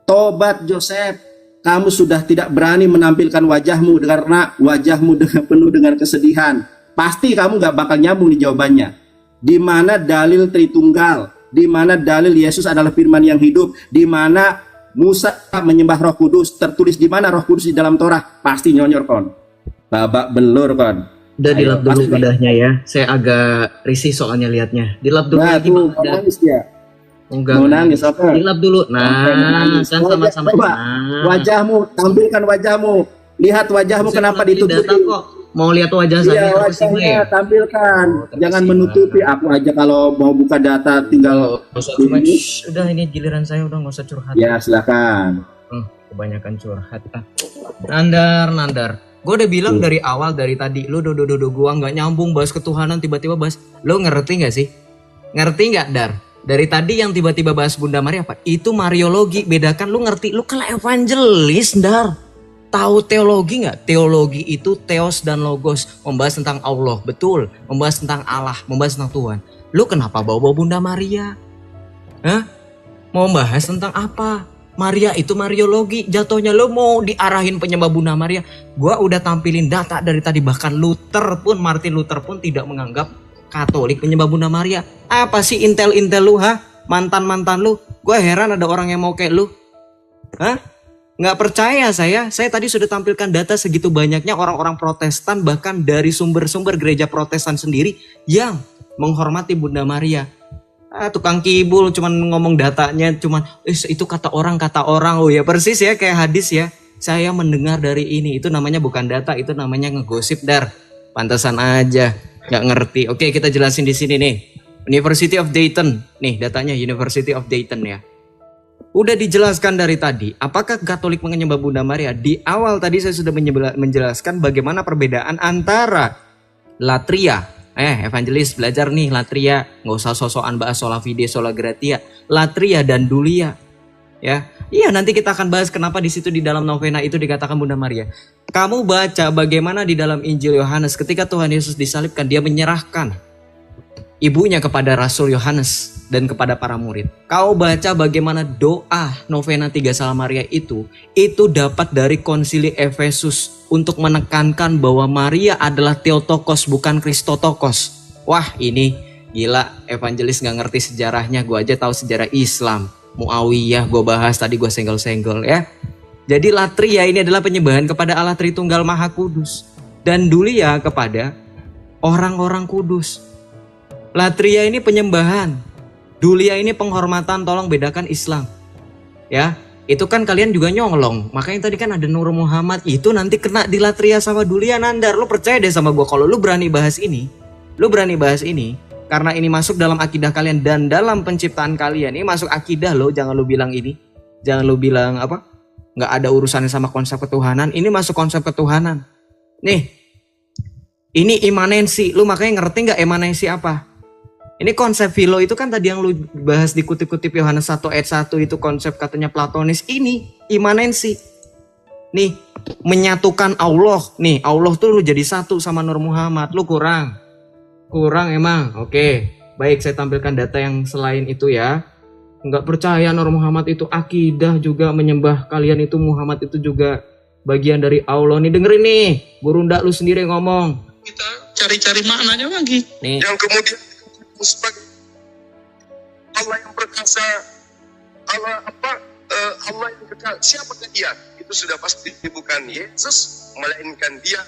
Tobat Joseph, kamu sudah tidak berani menampilkan wajahmu karena wajahmu penuh dengan kesedihan. Pasti kamu gak bakal nyambung di jawabannya. Di mana dalil Tritunggal? Di mana dalil Yesus adalah firman yang hidup? Di mana Musa menyembah Roh Kudus? Tertulis di mana Roh Kudus di dalam Torah? Pasti nyonyor kon. Babak belur kon. Udah Ayo, dilap dulu masuk, Pak. udahnya ya. Saya agak risih soalnya lihatnya. Dilap dulu Nah, lagi tuh, Bang. mau nangis dia. Enggak. Mau nangis apa? Dilap dulu. Sampai Nah, nangis. kan sama-sama. Coba, Nah. wajahmu, tampilkan wajahmu. Lihat wajahmu Saya kenapa nampilin data ditutupi. kok. Mau lihat wajah Iya, saya terkesima wajahnya ya? tampilkan. terkesima. Jangan menutupi. Aku aja kalau mau buka data tinggal Nggak usah cuma, ini. udah ini giliran saya, udah nggak usah curhat. Ya, silakan. Kebanyakan curhat. Nandar. Gue udah bilang dari awal, dari tadi, lu gua nggak nyambung bahas ketuhanan, tiba-tiba bahas. Lu ngerti nggak sih? Ngerti nggak, Dar? Dari tadi yang tiba-tiba bahas Bunda Maria apa? Itu Mariologi. Bedakan, lu ngerti? Lu kan evangelis, Dar. Tahu teologi nggak? Teologi itu theos dan logos, membahas tentang Allah, betul. Membahas tentang Allah, membahas tentang Tuhan. Lu kenapa bawa-bawa Bunda Maria? Hah? Mau bahas tentang apa? Maria itu Mariologi, jatuhnya lo mau diarahin penyembah Bunda Maria. Gua udah tampilin data dari tadi, bahkan Martin Luther pun tidak menganggap Katolik penyembah Bunda Maria. Apa sih intel lu, ha? Mantan lu. Gua heran ada orang yang mau kayak lu. Hah? Nggak percaya saya tadi sudah tampilkan data segitu banyaknya orang-orang Protestan, bahkan dari sumber-sumber gereja Protestan sendiri yang menghormati Bunda Maria. Tukang kibul cuman ngomong datanya, cuman itu kata orang. Oh ya persis ya kayak hadis ya. Saya mendengar dari ini, itu namanya bukan data, itu namanya ngegosip, Dar. Pantesan aja nggak ngerti. Oke, kita jelasin di sini nih. University of Dayton. Nih datanya University of Dayton ya. Udah dijelaskan dari tadi, apakah Katolik menyembah Bunda Maria? Di awal tadi saya sudah menjelaskan bagaimana perbedaan antara latria. Evangelis belajar nih latria, nggak usah sosokan bahas sola fide, sola gratia, latria dan dulia. Ya, iya nanti kita akan bahas kenapa di situ di dalam novena itu dikatakan Bunda Maria. Kamu baca bagaimana di dalam Injil Yohanes ketika Tuhan Yesus disalibkan, dia menyerahkan ibunya kepada Rasul Yohanes dan kepada para murid. Kau baca bagaimana doa novena 3 Salam Maria itu dapat dari konsili Efesus untuk menekankan bahwa Maria adalah Theotokos bukan Kristotokos. Wah ini gila, evangelis gak ngerti sejarahnya, gue aja tahu sejarah Islam. Muawiyah gue bahas tadi, gue senggol-senggol ya. Jadi latria ini adalah penyembahan kepada Allah Tritunggal Maha Kudus, dan dulia kepada orang-orang kudus. Latria ini penyembahan, dulia ini penghormatan. Tolong bedakan Islam ya. Itu kan kalian juga nyolong, makanya tadi kan ada Nur Muhammad, itu nanti kena di latria sama dulia, Nandar. Lu percaya deh sama gue, kalau lu berani bahas ini, karena ini masuk dalam akidah kalian dan dalam penciptaan kalian. Ini masuk akidah lo, jangan lu bilang ini, jangan lu bilang apa, nggak ada urusannya sama konsep ketuhanan. Ini masuk konsep ketuhanan nih. Ini imanensi, lu makanya ngerti nggak imanensi apa? Ini konsep filo itu kan tadi yang lu bahas di kutip-kutip Yohanes 1 ayat 1 itu konsep katanya Platonis. Ini imanensi. Nih, menyatukan Allah. Nih, Allah tuh lu jadi satu sama Nur Muhammad. Lu kurang emang. Oke, baik, saya tampilkan data yang selain itu ya. Enggak percaya Nur Muhammad itu akidah juga, menyembah kalian itu Muhammad itu juga bagian dari Allah. Nih dengerin nih, Guru Ndak lu sendiri ngomong. Kita cari-cari maknanya lagi. Nih. Yang kemudian sebagai Allah yang perkasa, Allah yang kekal. Siapakah dia? Itu sudah pasti bukan Yesus, melainkan dia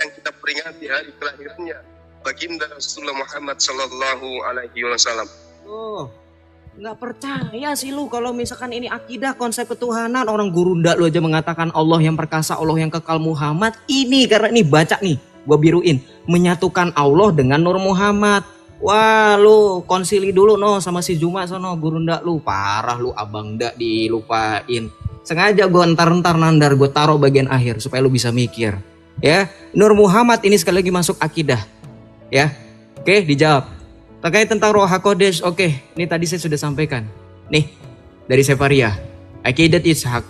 yang kita peringati hari kelahirannya, baginda Rasulullah Muhammad Sallallahu Alaihi Wasallam. Oh, nggak percaya sih lu kalau misalkan ini akidah konsep ketuhanan. Orang Guru Ndak lu aja mengatakan Allah yang perkasa, Allah yang kekal Muhammad. Ini karena ini baca nih, gua biruin, menyatukan Allah dengan Nur Muhammad. Wah lu konsili dulu no sama si Juma sono, Guru Ndak lu parah lu, Abang Ndak dilupain. Sengaja gue entar Nandar gue taruh bagian akhir supaya lu bisa mikir ya. Nur Muhammad ini sekali lagi masuk akidah ya. Oke, dijawab terkait tentang Roh HaKodesh. Oke, ini tadi saya sudah sampaikan nih dari Sefaria, Aqidat Ishak.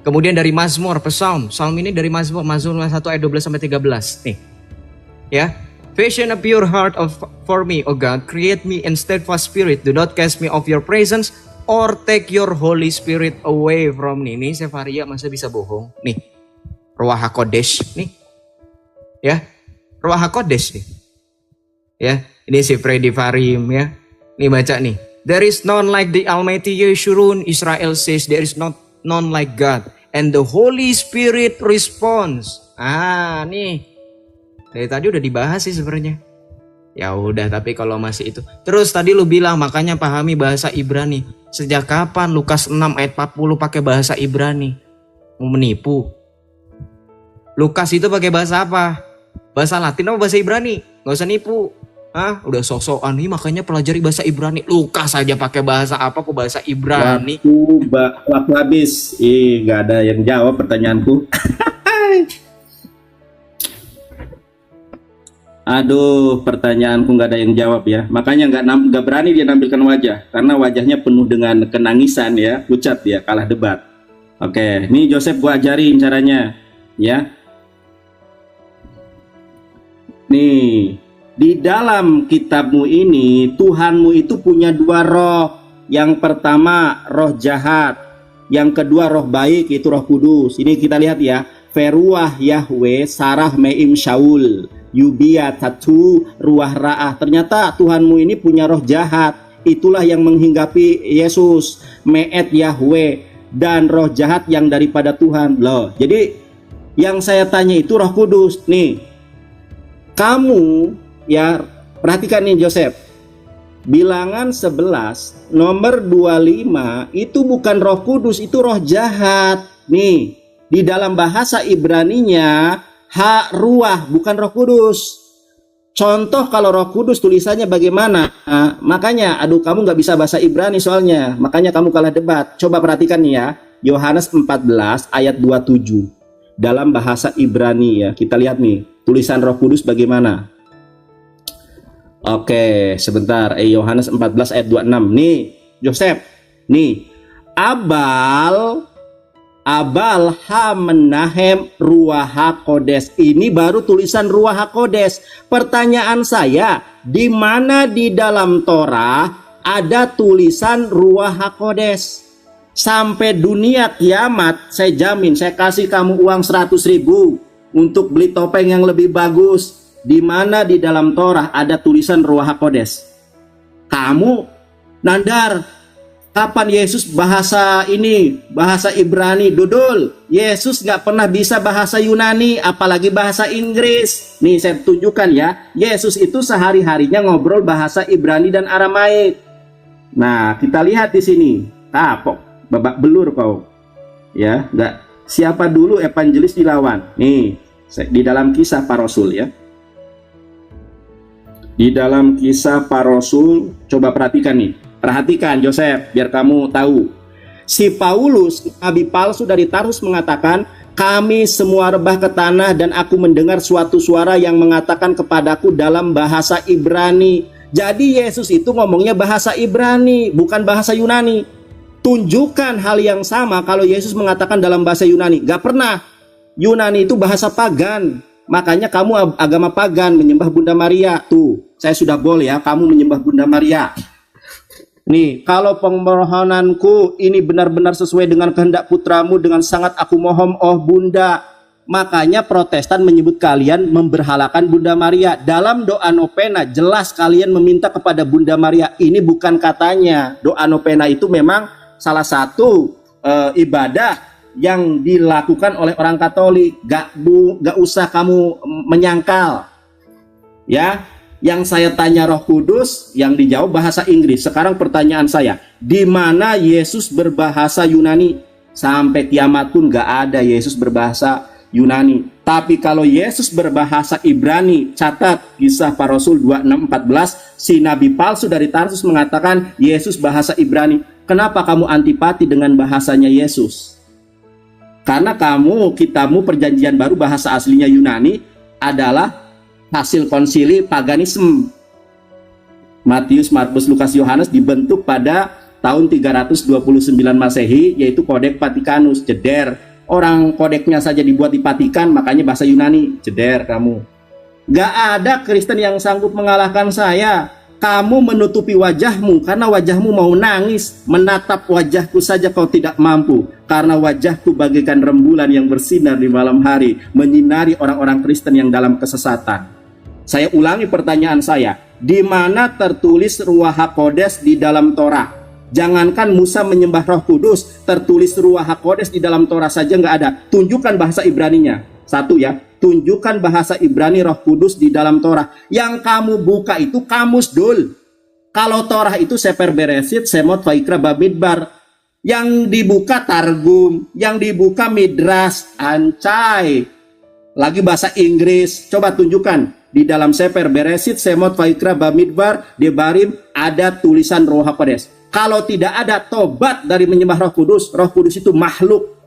Kemudian dari Mazmur, Psalm ini dari Mazmur 1 ayat 12 sampai 13 nih ya. Fashion a pure heart for me, O God. Create me in steadfast spirit. Do not cast me off your presence or take your Holy Spirit away from me. Ini Sefaria masa bisa bohong. Nih, Ruach HaKodesh. Nih, ya, Ruach HaKodesh nih. Ya, ini si Freddy Farim ya. Nih baca nih. There is none like the Almighty Yeshurun. Israel says there is none like God. And the Holy Spirit responds. Nih. Dari tadi udah dibahas sih sebenarnya. Ya udah, tapi kalau masih itu. Terus tadi lu bilang makanya pahami bahasa Ibrani. Sejak kapan Lukas 6 ayat 40 pakai bahasa Ibrani? Mau menipu? Lukas itu pakai bahasa apa? Bahasa Latin apa bahasa Ibrani? Gak usah nipu. Hah? Udah sok-sokan nih makanya pelajari bahasa Ibrani. Lukas aja pakai bahasa apa kok bahasa Ibrani? Waktu habis. Nggak ada yang jawab pertanyaanku. Aduh, pertanyaanku nggak ada yang jawab ya. Makanya nggak berani dia nampilkan wajah, karena wajahnya penuh dengan kenangisan ya, pucat ya, kalah debat. Oke, nih Joseph gua ajarin caranya, ya. Nih, di dalam kitabmu ini Tuhanmu itu punya dua roh. Yang pertama roh jahat, yang kedua roh baik, itu Roh Kudus. Ini kita lihat ya, Feruah Yahweh Sarah Meim Shaul Yubia Tatu Ruah Ra'ah. Ternyata Tuhanmu ini punya roh jahat. Itulah yang menghinggapi Yesus. Me'et Yahweh, dan roh jahat yang daripada Tuhan. Loh, jadi yang saya tanya itu Roh Kudus. Nih, kamu ya perhatikan nih Joseph. Bilangan 11 nomor 25 itu bukan Roh Kudus, itu roh jahat. Nih, di dalam bahasa Ibraninya ruah, bukan Roh Kudus. Contoh kalau Roh Kudus tulisannya bagaimana? Nah, makanya, aduh kamu nggak bisa bahasa Ibrani soalnya. Makanya kamu kalah debat. Coba perhatikan nih ya. Yohanes 14 ayat 27. Dalam bahasa Ibrani ya. Kita lihat nih. Tulisan Roh Kudus bagaimana. Oke, sebentar. Yohanes 14 ayat 26. Nih, Joseph. Nih. Abal ha-menahem ruah hakodes. Ini baru tulisan ruah hakodes. Pertanyaan saya, di mana di dalam Torah ada tulisan ruah hakodes? Sampai dunia kiamat, saya jamin, saya kasih kamu uang 100.000 untuk beli topeng yang lebih bagus. Di mana di dalam Torah ada tulisan ruah hakodes? Kamu, Nandar, kapan Yesus bahasa Ibrani? Dudul, Yesus nggak pernah bisa bahasa Yunani, apalagi bahasa Inggris. Nih saya tunjukkan ya, Yesus itu sehari-harinya ngobrol bahasa Ibrani dan Aramaik. Nah kita lihat di sini, kapok, babak belur kau, ya nggak. Siapa dulu evangelis dilawan? Nih di dalam Kisah Para Rasul ya. Di dalam Kisah Para Rasul, coba perhatikan nih. Perhatikan Joseph, biar kamu tahu. Si Paulus, nabi palsu dari Tarsus mengatakan, kami semua rebah ke tanah dan aku mendengar suatu suara yang mengatakan kepadaku dalam bahasa Ibrani. Jadi Yesus itu ngomongnya bahasa Ibrani, bukan bahasa Yunani. Tunjukkan hal yang sama kalau Yesus mengatakan dalam bahasa Yunani. Gak pernah. Yunani itu bahasa pagan. Makanya kamu agama pagan, menyembah Bunda Maria. Tuh, saya sudah boleh ya, kamu menyembah Bunda Maria. Nih, kalau permohonanku ini benar-benar sesuai dengan kehendak putramu, dengan sangat aku mohon, oh Bunda. Makanya Protestan menyebut kalian memberhalakan Bunda Maria. Dalam doa novena jelas kalian meminta kepada Bunda Maria. Ini bukan katanya. Doa novena itu memang salah satu ibadah yang dilakukan oleh orang Katolik. Gak usah kamu menyangkal. Ya. Yang saya tanya Roh Kudus, yang dijawab bahasa Inggris. Sekarang pertanyaan saya, di mana Yesus berbahasa Yunani? Sampai kiamat pun gak ada Yesus berbahasa Yunani. Tapi kalau Yesus berbahasa Ibrani, catat Kisah Para Rasul 26:14, si nabi palsu dari Tarsus mengatakan Yesus bahasa Ibrani. Kenapa kamu antipati dengan bahasanya Yesus? Karena kitabmu perjanjian baru bahasa aslinya Yunani adalah hasil konsili paganisme. Matius, Markus, Lukas, Yohanes dibentuk pada tahun 329 Masehi, yaitu Kodeks Vatikanus. Jeder, orang kodeknya saja dibuat di Vatikan, makanya bahasa Yunani. Jeder kamu. Gak ada Kristen yang sanggup mengalahkan saya. Kamu menutupi wajahmu karena wajahmu mau nangis. Menatap wajahku saja kau tidak mampu, karena wajahku bagaikan rembulan yang bersinar di malam hari, menyinari orang-orang Kristen yang dalam kesesatan. Saya ulangi pertanyaan saya, di mana tertulis Ruach HaKodes di dalam Torah? Jangankan Musa menyembah Roh Kudus, tertulis Ruach HaKodes di dalam Torah saja nggak ada. Tunjukkan bahasa Ibraninya. Satu ya, tunjukkan bahasa Ibrani Roh Kudus di dalam Torah. Yang kamu buka itu kamus dul. Kalau Torah itu Sefer Beresit, Semot, Vaikra, Bamidbar. Yang dibuka Targum, yang dibuka Midras, Ancai. Lagi bahasa Inggris, coba tunjukkan. Di dalam Sefer Beresit, Semot, Vaikra, Bamidbar, Debarim, ada tulisan Roh HaKodes. Kalau tidak ada tobat dari menyembah Roh Kudus itu makhluk.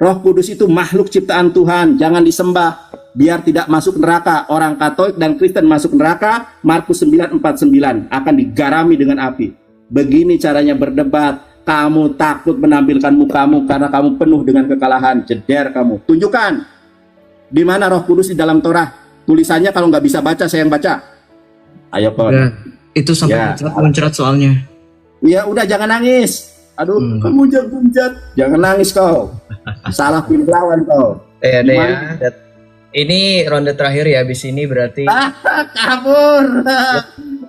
Roh Kudus itu makhluk ciptaan Tuhan, jangan disembah. Biar tidak masuk neraka. Orang Katolik dan Kristen masuk neraka, Markus 9:49 akan digarami dengan api. Begini caranya berdebat. Kamu takut menampilkan mukamu karena kamu penuh dengan kekalahan. Jeder kamu. Tunjukkan di mana Roh Kudus di dalam Torah. Tulisannya kalau nggak bisa baca, saya yang baca. Ayo kon. Ya, itu sampai muncrat soalnya. Ya udah, jangan nangis. Aduh, kamu jangan nangis kau. Salah pilih lawan kau. Ya. Ini ronde terakhir ya, habis ini berarti kabur.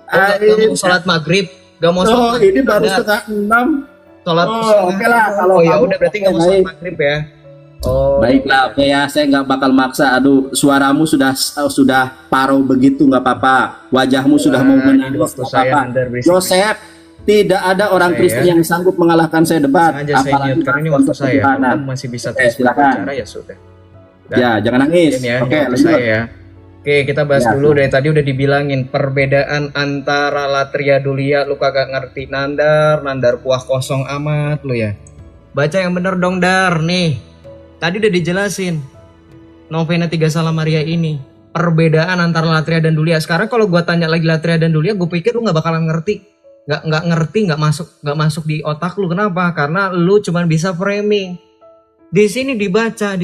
gak mau sholat maghrib, gak mau sholat. Ini baru setengah 6. Sholat Oke lah, kalau ya kamu udah berarti gak mau sholat maghrib ya. Baiklah, oke ya, saya nggak bakal maksa. Aduh, suaramu sudah parau begitu, nggak apa-apa. Wajahmu sudah mau menangis, nggak apa-apa. Joseph, tidak ada orang Kristen yang sanggup mengalahkan saya debat. Apalagi karena ini waktu saya, kamu masih bisa terus berbicara ya sudah. Ya, jangan nangis. Ya, oke, lanjut. Ya. Oke, kita bahas dulu. Dari tadi udah dibilangin perbedaan antara latria dulia, lu kagak ngerti. Nandar kuah kosong amat lu ya. Baca yang bener dong, Dar. Nih, tadi udah dijelasin novena 3 Salam Maria ini. Perbedaan antara latria dan dulia. Sekarang kalau gua tanya lagi latria dan dulia, gue pikir lu nggak bakalan ngerti. Nggak ngerti, nggak masuk di otak lu. Kenapa? Karena lu cuman bisa framing. Di sini dibaca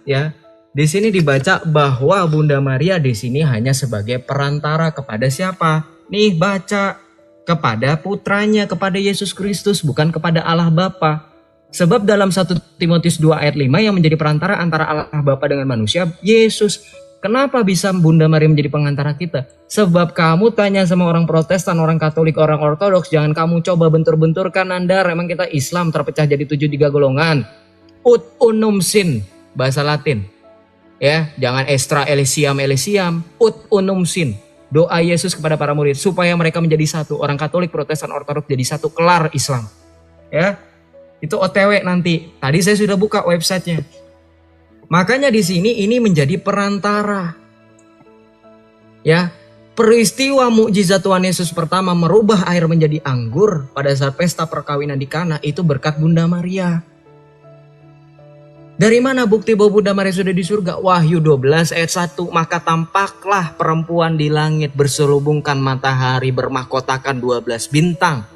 ya. Di sini dibaca bahwa Bunda Maria di sini hanya sebagai perantara kepada siapa? Nih baca, kepada putranya, kepada Yesus Kristus, bukan kepada Allah Bapa. Sebab dalam 1 Timotius 2 ayat 5 yang menjadi perantara antara Allah Bapa dengan manusia, Yesus. Kenapa bisa Bunda Maria menjadi pengantara kita? Sebab kamu tanya sama orang Protestan, orang Katolik, orang Ortodoks, jangan kamu coba bentur-benturkan Nandar. Emang kita Islam terpecah jadi 73 golongan. Ut unum sin, bahasa Latin. Ya, jangan extra elesiam, ut unum sin. Doa Yesus kepada para murid supaya mereka menjadi satu. Orang Katolik, Protestan, Ortodoks jadi satu, kelar Islam. Ya. Itu OTW nanti. Tadi saya sudah buka websitenya. Makanya di sini ini menjadi perantara. Ya, peristiwa mukjizat Tuhan Yesus pertama merubah air menjadi anggur pada saat pesta perkawinan di Kana itu berkat Bunda Maria. Dari mana bukti bahwa Bunda Maria sudah di surga? Wahyu 12 ayat 1. Maka tampaklah perempuan di langit berselubungkan matahari, bermahkotakan 12 bintang.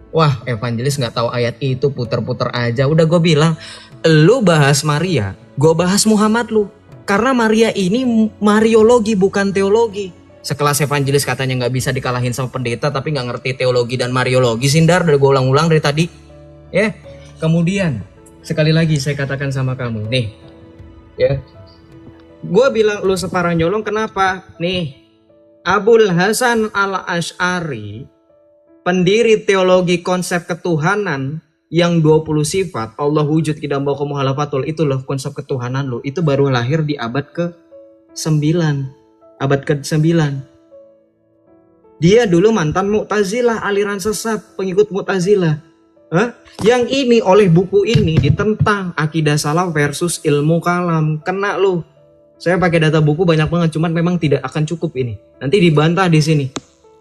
Wah, evangelis gak tahu ayat itu, puter-puter aja. Udah gue bilang, lu bahas Maria, gue bahas Muhammad lu. Karena Maria ini mariologi bukan teologi. Sekelas evangelis katanya gak bisa dikalahin sama pendeta tapi gak ngerti teologi dan mariologi. Sindar, udah gue ulang-ulang dari tadi. Ya, kemudian sekali lagi saya katakan sama kamu, nih, ya, gue bilang lu separah nyolong, kenapa? Nih, Abul Hasan al-Asy'ari, pendiri teologi konsep ketuhanan yang 20 sifat, Allah wujud kidam bau muhalafatul, itu loh konsep ketuhanan lo, itu baru lahir di abad ke-9, abad ke-9. Dia dulu mantan Mu'tazilah, aliran sesat, pengikut Mu'tazilah. Yang ini oleh buku ini ditentang akidah salaf versus ilmu kalam. Kena lu. Saya pakai data buku banyak banget, cuman memang tidak akan cukup ini. Nanti dibantah di sini.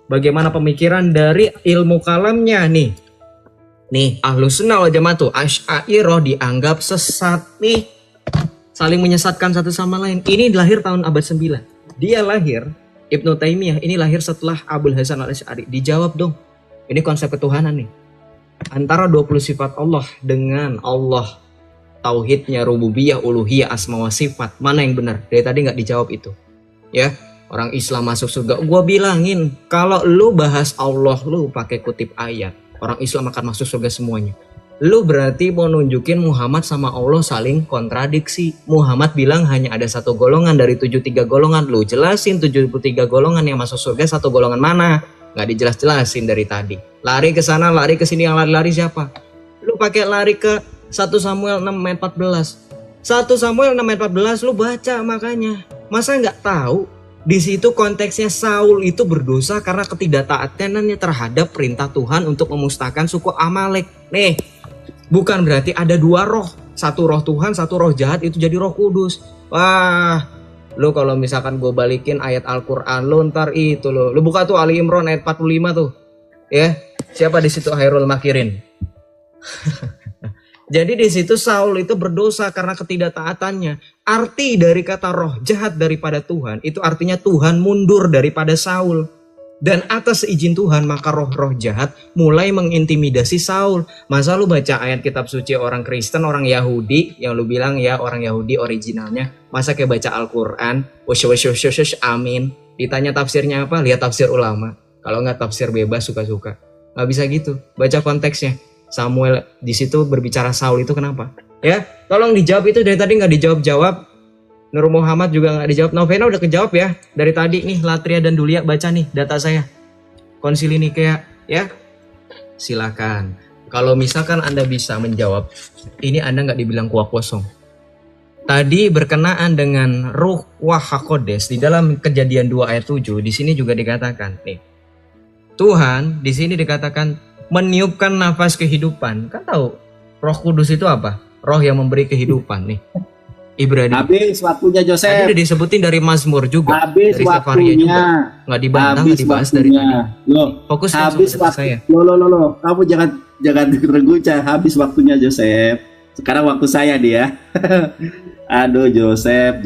Bagaimana pemikiran dari ilmu kalamnya nih. Nih, Ahlus Sunnah wal Jamaah tuh Asy'ariyah dianggap sesat nih. Saling menyesatkan satu sama lain. Ini lahir tahun abad 9. Dia lahir, Ibnu Taimiyah ini lahir setelah Abul Hasan al-Asy'ari. Dijawab dong. Ini konsep ketuhanan nih. Antara 20 sifat Allah dengan Allah, tauhidnya, rububiyah, uluhiyah, asma wa sifat, mana yang benar? Dari tadi nggak dijawab itu. Ya, orang Islam masuk surga. Gua bilangin, kalau lu bahas Allah, lu pakai kutip ayat, orang Islam akan masuk surga semuanya. Lu berarti mau nunjukin Muhammad sama Allah saling kontradiksi. Muhammad bilang hanya ada satu golongan dari 73 golongan. Lu jelasin 73 golongan yang masuk surga satu golongan mana? Nggak dijelas-jelasin dari tadi. Lari ke sana, lari ke sini, yang lari-lari siapa? Lu pakai lari ke 1 Samuel 6 ayat 14. 1 Samuel 6 ayat 14 lu baca makanya. Masa nggak tahu? Di situ konteksnya Saul itu berdosa karena ketidaktaatannya terhadap perintah Tuhan untuk memusnahkan suku Amalek. Nih, bukan berarti ada dua roh. Satu roh Tuhan, satu roh jahat itu jadi Roh Kudus. Wah, lu kalau misalkan gue balikin ayat Al-Quran lu ntar itu lu buka tuh Ali Imran ayat 45 tuh. Ya, siapa di situ Hairul Makirin? Jadi di situ Saul itu berdosa karena ketidaktaatannya. Arti dari kata roh jahat daripada Tuhan itu artinya Tuhan mundur daripada Saul. Dan atas izin Tuhan maka roh-roh jahat mulai mengintimidasi Saul. Masa lu baca ayat kitab suci orang Kristen, orang Yahudi, yang lu bilang ya orang Yahudi originalnya. Masa kayak baca Al-Quran, amin. Ditanya tafsirnya apa? Lihat tafsir ulama. Kalau nggak tafsir bebas suka-suka. Nggak bisa gitu. Baca konteksnya. Samuel di situ berbicara Saul itu kenapa? Ya, tolong dijawab itu dari tadi nggak dijawab-jawab. Nur Muhammad juga nggak dijawab. Novena udah kejawab ya dari tadi nih. Latria dan Dulia baca nih data saya. Konsili Nikea ya. Silakan. Kalau misalkan Anda bisa menjawab, ini Anda nggak dibilang kuah kosong. Tadi berkenaan dengan Ruh Wah Hakodes di dalam Kejadian 2 ayat 7 di sini juga dikatakan nih. Tuhan di sini dikatakan meniupkan nafas kehidupan. Kan tahu Roh Kudus itu apa? Roh yang memberi kehidupan nih. Ibrani. Habis waktunya Joseph. Tadi udah disebutin dari Mazmur juga. Habis dari waktunya. Juga. Nggak dibantah, nggak dibahas dari tadi. Loh, fokus habis waktu saya. Loh. Kamu jangan terguncang. Habis waktunya Joseph. Sekarang waktu saya dia. Aduh Joseph.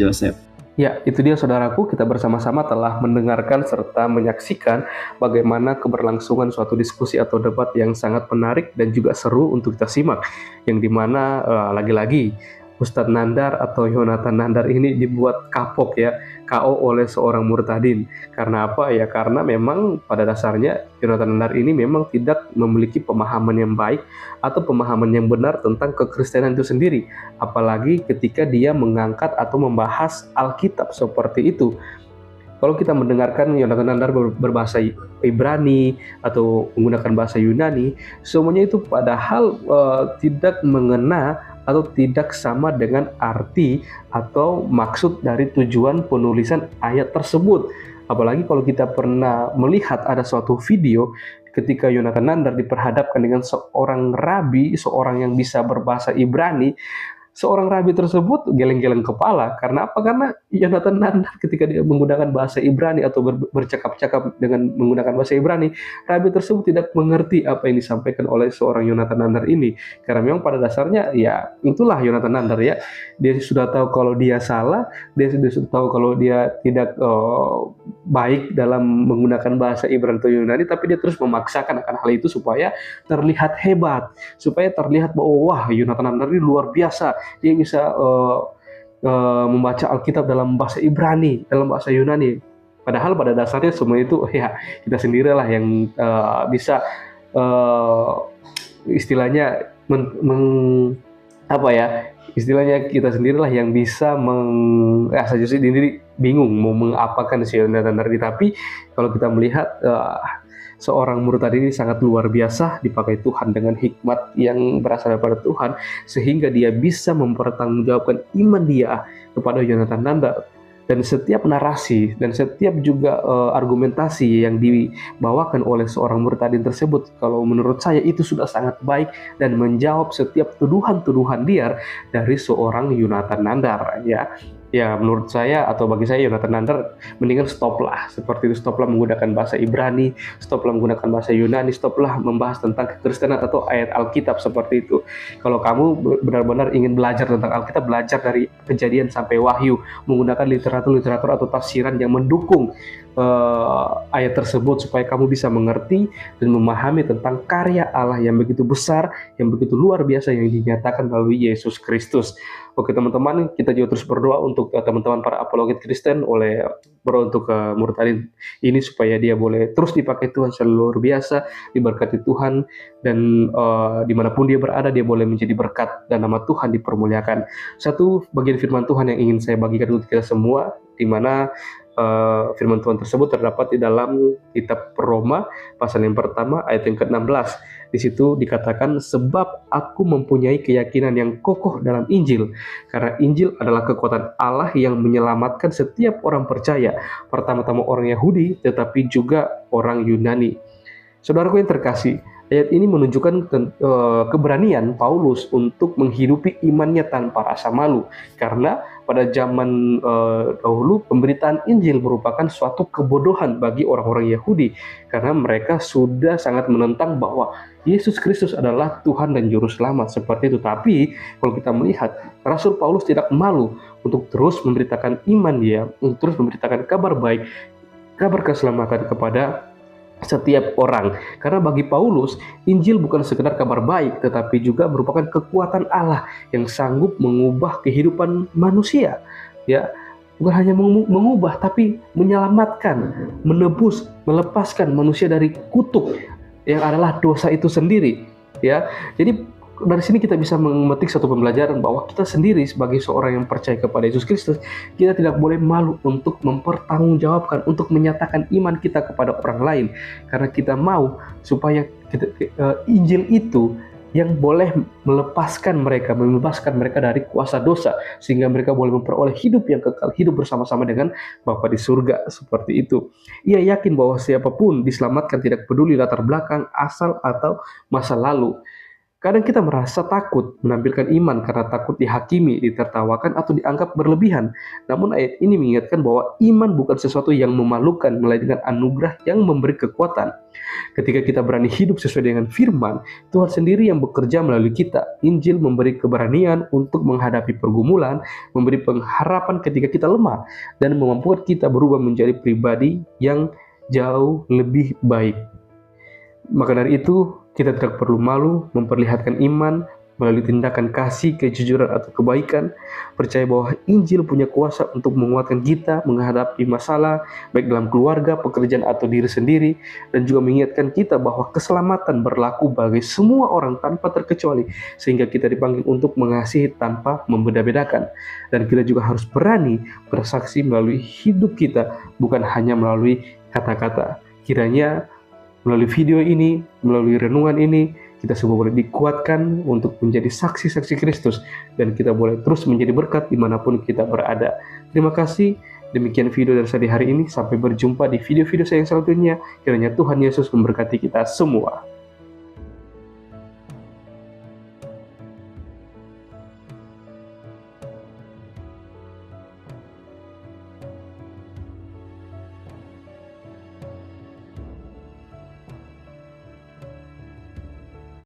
Ya, itu dia saudaraku, kita bersama-sama telah mendengarkan serta menyaksikan bagaimana keberlangsungan suatu diskusi atau debat yang sangat menarik dan juga seru untuk kita simak. Yang dimana lagi-lagi Ustadz Nandar atau Yonatan Nandar ini dibuat kapok ya, KO oleh seorang murtadin. Karena apa ya? Karena memang pada dasarnya Yonatan Nandar ini memang tidak memiliki pemahaman yang baik atau pemahaman yang benar tentang kekristenan itu sendiri. Apalagi ketika dia mengangkat atau membahas Alkitab seperti itu. Kalau kita mendengarkan Yonatan Nandar berbahasa Ibrani atau menggunakan bahasa Yunani, semuanya itu padahal tidak mengena atau tidak sama dengan arti atau maksud dari tujuan penulisan ayat tersebut. Apalagi kalau kita pernah melihat ada suatu video ketika Yonatan Nandar diperhadapkan dengan seorang rabi, seorang yang bisa berbahasa Ibrani. Seorang rabi tersebut geleng-geleng kepala. Karena apa? Karena Yonatan Nandar ketika dia menggunakan bahasa Ibrani atau bercakap-cakap dengan menggunakan bahasa Ibrani, rabi tersebut tidak mengerti apa yang disampaikan oleh seorang Yonatan Nandar ini. Karena memang pada dasarnya ya itulah Yonatan Nandar ya. Dia sudah tahu kalau dia salah, dia sudah tahu kalau dia tidak baik dalam menggunakan bahasa Ibrani atau Yunani, tapi dia terus memaksakan akan hal itu supaya terlihat hebat, supaya terlihat bahwa wah Yonatan Nandar ini luar biasa. Dia bisa membaca Alkitab dalam bahasa Ibrani, dalam bahasa Yunani. Padahal pada dasarnya semua itu ya kita sendirilah yang bisa istilahnya istilahnya kita sendirilah yang bisa saya sendiri bingung mau mengapakan si Yonatan Nandar. Tapi kalau kita melihat seorang murtad ini sangat luar biasa dipakai Tuhan dengan hikmat yang berasal daripada Tuhan sehingga dia bisa mempertanggungjawabkan iman dia kepada Yonatan Nandar. Dan setiap narasi dan setiap juga argumentasi yang dibawakan oleh seorang murtadin tersebut, kalau menurut saya itu sudah sangat baik dan menjawab setiap tuduhan-tuduhan liar dari seorang Yonatan Nandar ya. Ya menurut saya atau bagi saya Yonatan Nandar mendingan stoplah seperti itu, stoplah menggunakan bahasa Ibrani, stoplah menggunakan bahasa Yunani, stoplah membahas tentang kekristenan atau ayat Alkitab seperti itu. Kalau kamu benar-benar ingin belajar tentang Alkitab, belajar dari Kejadian sampai Wahyu, menggunakan literatur atau tafsiran yang mendukung ayat tersebut supaya kamu bisa mengerti dan memahami tentang karya Allah yang begitu besar, yang begitu luar biasa yang dinyatakan melalui Yesus Kristus. Oke teman-teman, kita juga terus berdoa untuk teman-teman para apologet Kristen untuk murtadin ini supaya dia boleh terus dipakai Tuhan selalu luar biasa, diberkati Tuhan, dan dimanapun dia berada dia boleh menjadi berkat dan nama Tuhan dipermuliakan. Satu bagian firman Tuhan yang ingin saya bagikan untuk kita semua, di mana firman Tuhan tersebut terdapat di dalam kitab Roma pasal yang pertama ayat yang ke-16. Di situ dikatakan, sebab aku mempunyai keyakinan yang kokoh dalam Injil, karena Injil adalah kekuatan Allah yang menyelamatkan setiap orang percaya, pertama-tama orang Yahudi tetapi juga orang Yunani. Saudaraku yang terkasih, ayat ini menunjukkan keberanian Paulus untuk menghidupi imannya tanpa rasa malu, karena pada zaman dahulu pemberitaan Injil merupakan suatu kebodohan bagi orang-orang Yahudi, karena mereka sudah sangat menentang bahwa Yesus Kristus adalah Tuhan dan Juru Selamat seperti itu. Tapi kalau kita melihat, Rasul Paulus tidak malu untuk terus memberitakan iman dia, untuk terus memberitakan kabar baik, kabar keselamatan kepada setiap orang. Karena bagi Paulus, Injil bukan sekedar kabar baik, tetapi juga merupakan kekuatan Allah yang sanggup mengubah kehidupan manusia. Ya, bukan hanya mengubah, tapi menyelamatkan, menebus, melepaskan manusia dari kutuk yang adalah dosa itu sendiri. Ya, jadi dari sini kita bisa memetik satu pembelajaran bahwa kita sendiri sebagai seorang yang percaya kepada Yesus Kristus, kita tidak boleh malu untuk mempertanggungjawabkan, untuk menyatakan iman kita kepada orang lain, karena kita mau supaya Injil itu yang boleh melepaskan mereka, membebaskan mereka dari kuasa dosa, sehingga mereka boleh memperoleh hidup yang kekal, hidup bersama-sama dengan Bapa di surga, seperti itu. Ia yakin bahwa siapapun diselamatkan, tidak peduli latar belakang, asal atau masa lalu. Kadang kita merasa takut menampilkan iman karena takut dihakimi, ditertawakan, atau dianggap berlebihan. Namun ayat ini mengingatkan bahwa iman bukan sesuatu yang memalukan, melainkan anugerah yang memberi kekuatan. Ketika kita berani hidup sesuai dengan firman, Tuhan sendiri yang bekerja melalui kita. Injil memberi keberanian untuk menghadapi pergumulan, memberi pengharapan ketika kita lemah, dan memampukan kita berubah menjadi pribadi yang jauh lebih baik. Maka dari itu, kita tidak perlu malu memperlihatkan iman melalui tindakan kasih, kejujuran, atau kebaikan. Percaya bahwa Injil punya kuasa untuk menguatkan kita menghadapi masalah, baik dalam keluarga, pekerjaan, atau diri sendiri. Dan juga mengingatkan kita bahwa keselamatan berlaku bagi semua orang tanpa terkecuali, sehingga kita dipanggil untuk mengasihi tanpa membeda-bedakan. Dan kita juga harus berani bersaksi melalui hidup kita, bukan hanya melalui kata-kata. Kiranya melalui video ini, melalui renungan ini, kita semua boleh dikuatkan untuk menjadi saksi-saksi Kristus, dan kita boleh terus menjadi berkat dimanapun kita berada. Terima kasih. Demikian video dari saya di hari ini. Sampai berjumpa di video-video saya yang selanjutnya. Kiranya Tuhan Yesus memberkati kita semua.